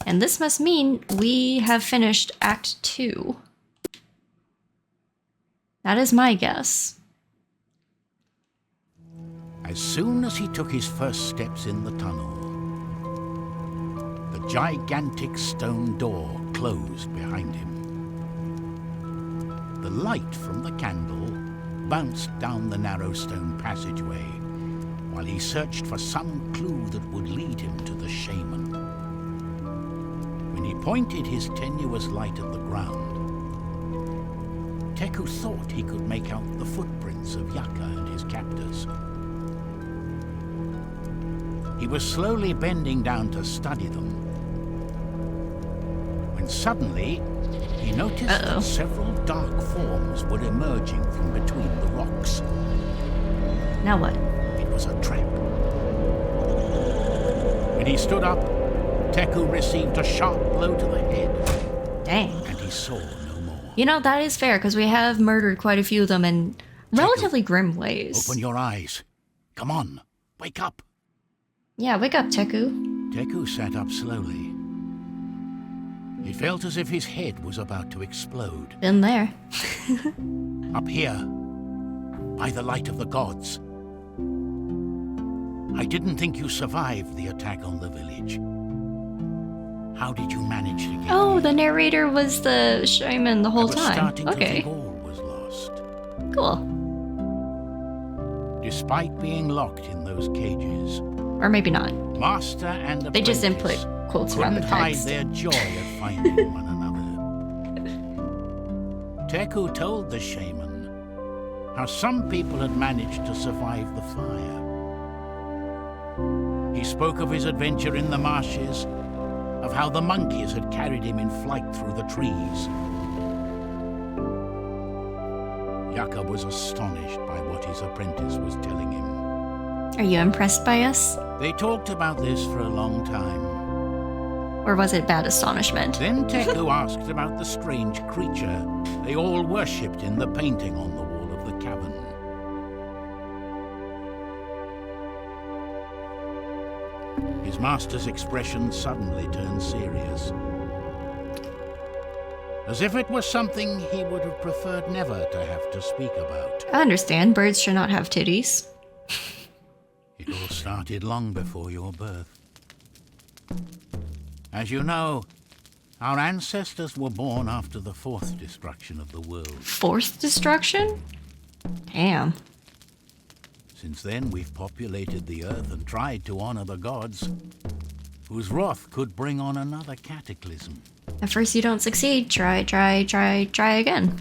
And this must mean we have finished Act 2. That is my guess. As soon as he took his first steps in the tunnel, the gigantic stone door closed behind him. The light from the candle bounced down the narrow stone passageway while he searched for some clue that would lead him to the shaman. When he pointed his tenuous light at the ground, Teku thought he could make out the footprints of Yaka and his captors. He was slowly bending down to study them, when suddenly he noticed that several dark forms were emerging from between the rocks. Now what? It was a trap. When he stood up, Teku received a sharp blow to the head. Dang. And he saw no more. You know, that is fair, because we have murdered quite a few of them in relatively grim ways. Open your eyes. Come on, wake up. Yeah, wake up, Teku. Teku sat up slowly. He felt as if his head was about to explode. Been there. Up here, by the light of the gods. I didn't think you survived the attack on the village. How did you manage to get Oh, here? the narrator was the shaman the whole I was time. starting to Okay, think all was lost. cool. Despite being locked in those cages, Or maybe not. master and They just didn't put apprentice quotes around the couldn't hide text. their joy at finding one another. Teku told the shaman how some people had managed to survive the fire. He spoke of his adventure in the marshes, of how the monkeys had carried him in flight through the trees. Yaka was astonished by what his apprentice was telling him. Are you impressed by us? They talked about this for a long time. Or was it bad astonishment? Then Teku asked about the strange creature they all worshipped in the painting on the wall of the cavern. His master's expression suddenly turned serious. As if it was something he would have preferred never to have to speak about. I understand, birds should not have titties. It all started long before your birth. As you know, our ancestors were born after the fourth destruction of the world. Fourth destruction? Damn. Since then, we've populated the earth and tried to honor the gods, whose wrath could bring on another cataclysm. At first you don't succeed. Try again.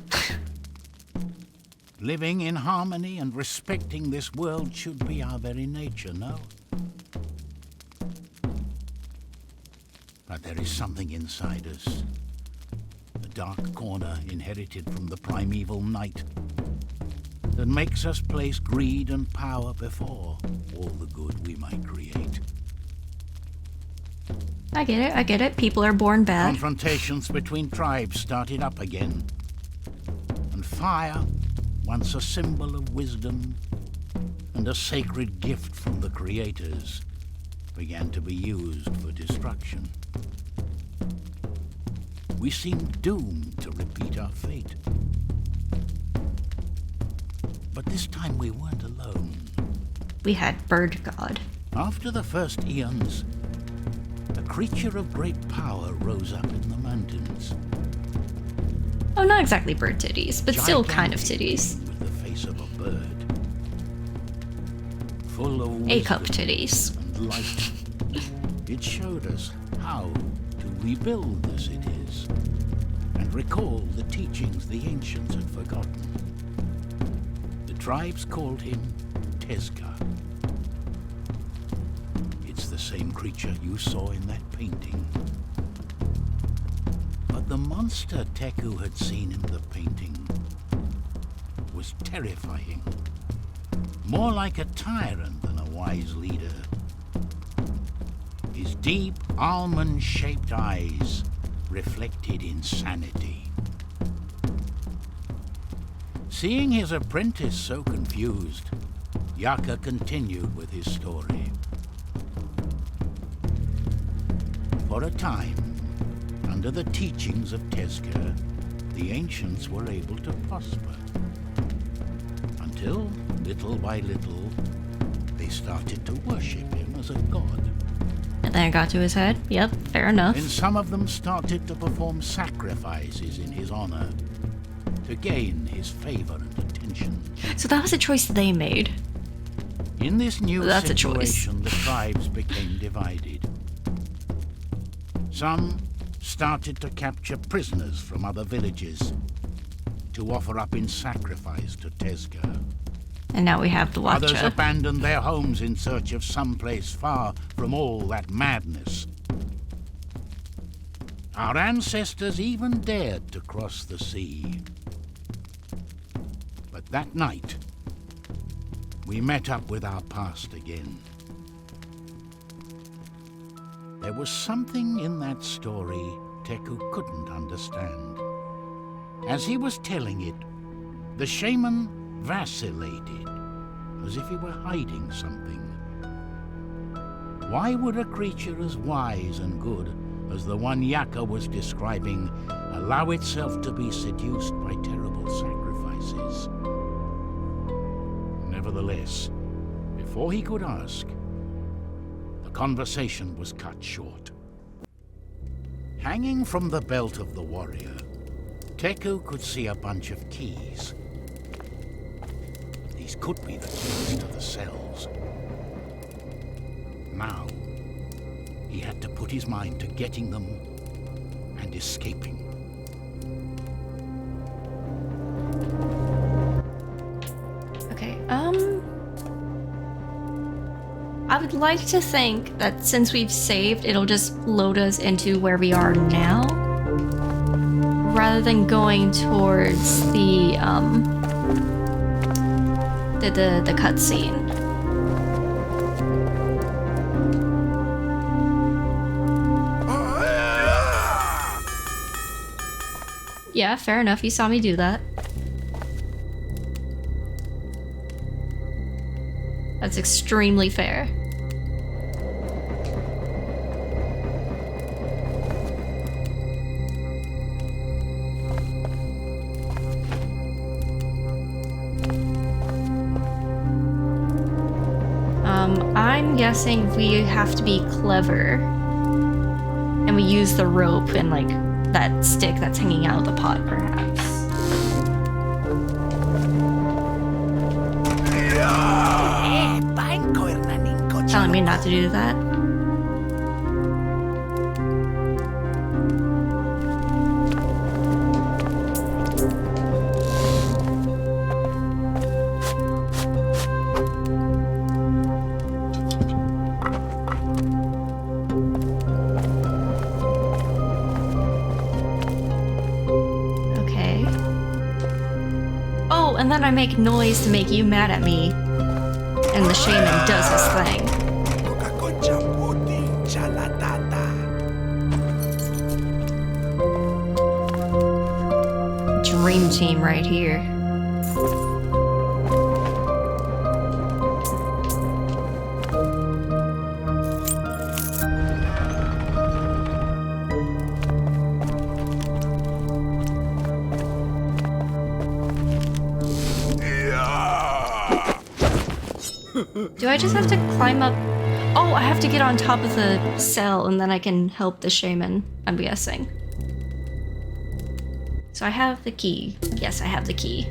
Living in harmony and respecting this world should be our very nature, no? But there is something inside us. A dark corner inherited from the primeval night that makes us place greed and power before all the good we might create. I get it. People are born bad. Confrontations between tribes started up again. And fire, once a symbol of wisdom and a sacred gift from the creators, began to be used for destruction. We seemed doomed to repeat our fate. But this time we weren't alone. We had Bird God. After the first eons, the creature of great power rose up in the mountains. Oh, not exactly bird titties, but still kind of Gigantic, titties. with the face of a bird. Full of A-cup wisdom titties. and light. It showed us how to rebuild the cities and recall the teachings the ancients had forgotten. The tribes called him Tezca. It's the same creature you saw in that painting. But the monster Teku had seen in the painting was terrifying. More like a tyrant than a wise leader. His deep, almond-shaped eyes reflected insanity. Seeing his apprentice so confused, Yaka continued with his story. For a time, under the teachings of Tezca, the ancients were able to prosper. Until, little by little, they started to worship him as a god. And then it got to his head. Yep, fair enough. And some of them started to perform sacrifices in his honor to gain his favor and attention. So that was a choice they made. In this new That's a choice. situation, the tribes became divided. Some started to capture prisoners from other villages to offer up in sacrifice to Tezca. And now we have the Others Watcha. abandoned their homes in search of some place far from all that madness. Our ancestors even dared to cross the sea. But that night, we met up with our past again. There was something in that story Teku couldn't understand. As he was telling it, the shaman vacillated, as if he were hiding something. Why would a creature as wise and good as the one Yaka was describing allow itself to be seduced by terrible sacrifices? Nevertheless, before he could ask, the conversation was cut short. Hanging from the belt of the warrior, Teku could see a bunch of keys. These could be the keys to the cells. Now, he had to put his mind to getting them and escaping. Okay, I would like to think that since we've saved, it'll just load us into where we are now, rather than going towards the cutscene. Yeah, fair enough. You saw me do that. That's extremely fair. I'm guessing we have to be clever. And we use the rope and like that stick that's hanging out of the pot, perhaps. Telling me not to do that? Okay. Oh, and then I make noise to make you mad at me. And the shaman does his thing. Dream team right here. Do I just have to climb up? Oh, I have to get on top of the cell and then I can help the shaman, I'm guessing. So I have the key. Yes, I have the key.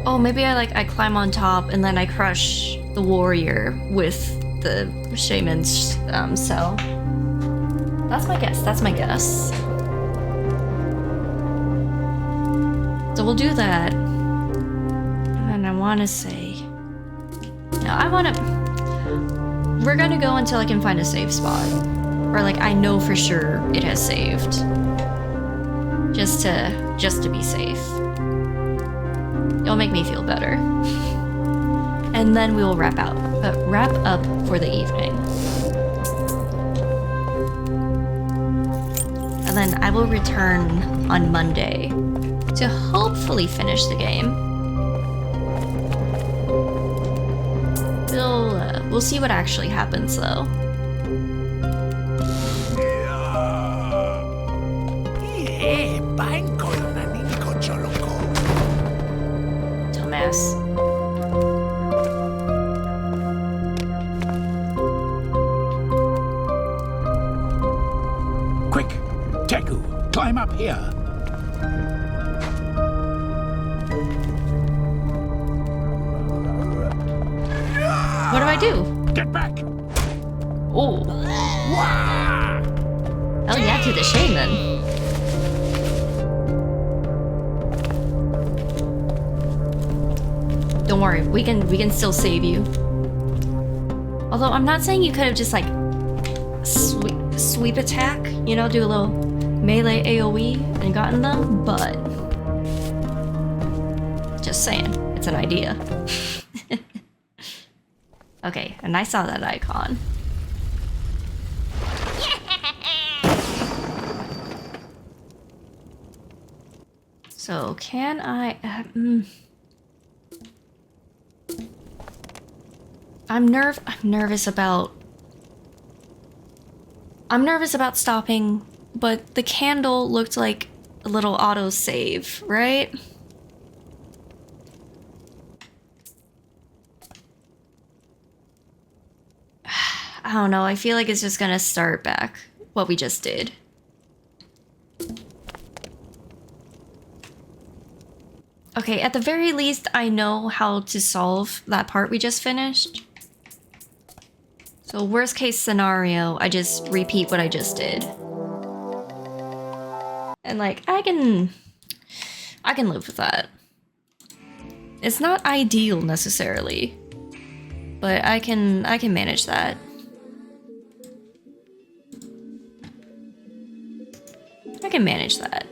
Oh, maybe I climb on top and then I crush the warrior with the shaman's cell. That's my guess. That's my guess. So we'll do that. And I want to say... No, we're gonna go until I can find a safe spot. Or like, I know for sure it has saved. Just to be safe. It'll make me feel better. And then we will wrap up for the evening. And then I will return on Monday to hopefully finish the game. We'll see what actually happens though. Dumbass. Quick, Teku, climb up here. What do I do? Get back. Oh. Oh yeah, to the shaman. Don't worry, we can still save you. Although I'm not saying you could have just like sweep attack, you know, do a little melee AoE and gotten them, but just saying, it's an idea. Okay, and I saw that icon. So can I? I'm nervous about stopping, but the candle looked like a little auto save, right? I don't know, I feel like it's just gonna start back what we just did. Okay, at the very least, I know how to solve that part we just finished. So worst case scenario, I just repeat what I just did. And like, I can live with that. It's not ideal necessarily, but I can manage that. I can manage that.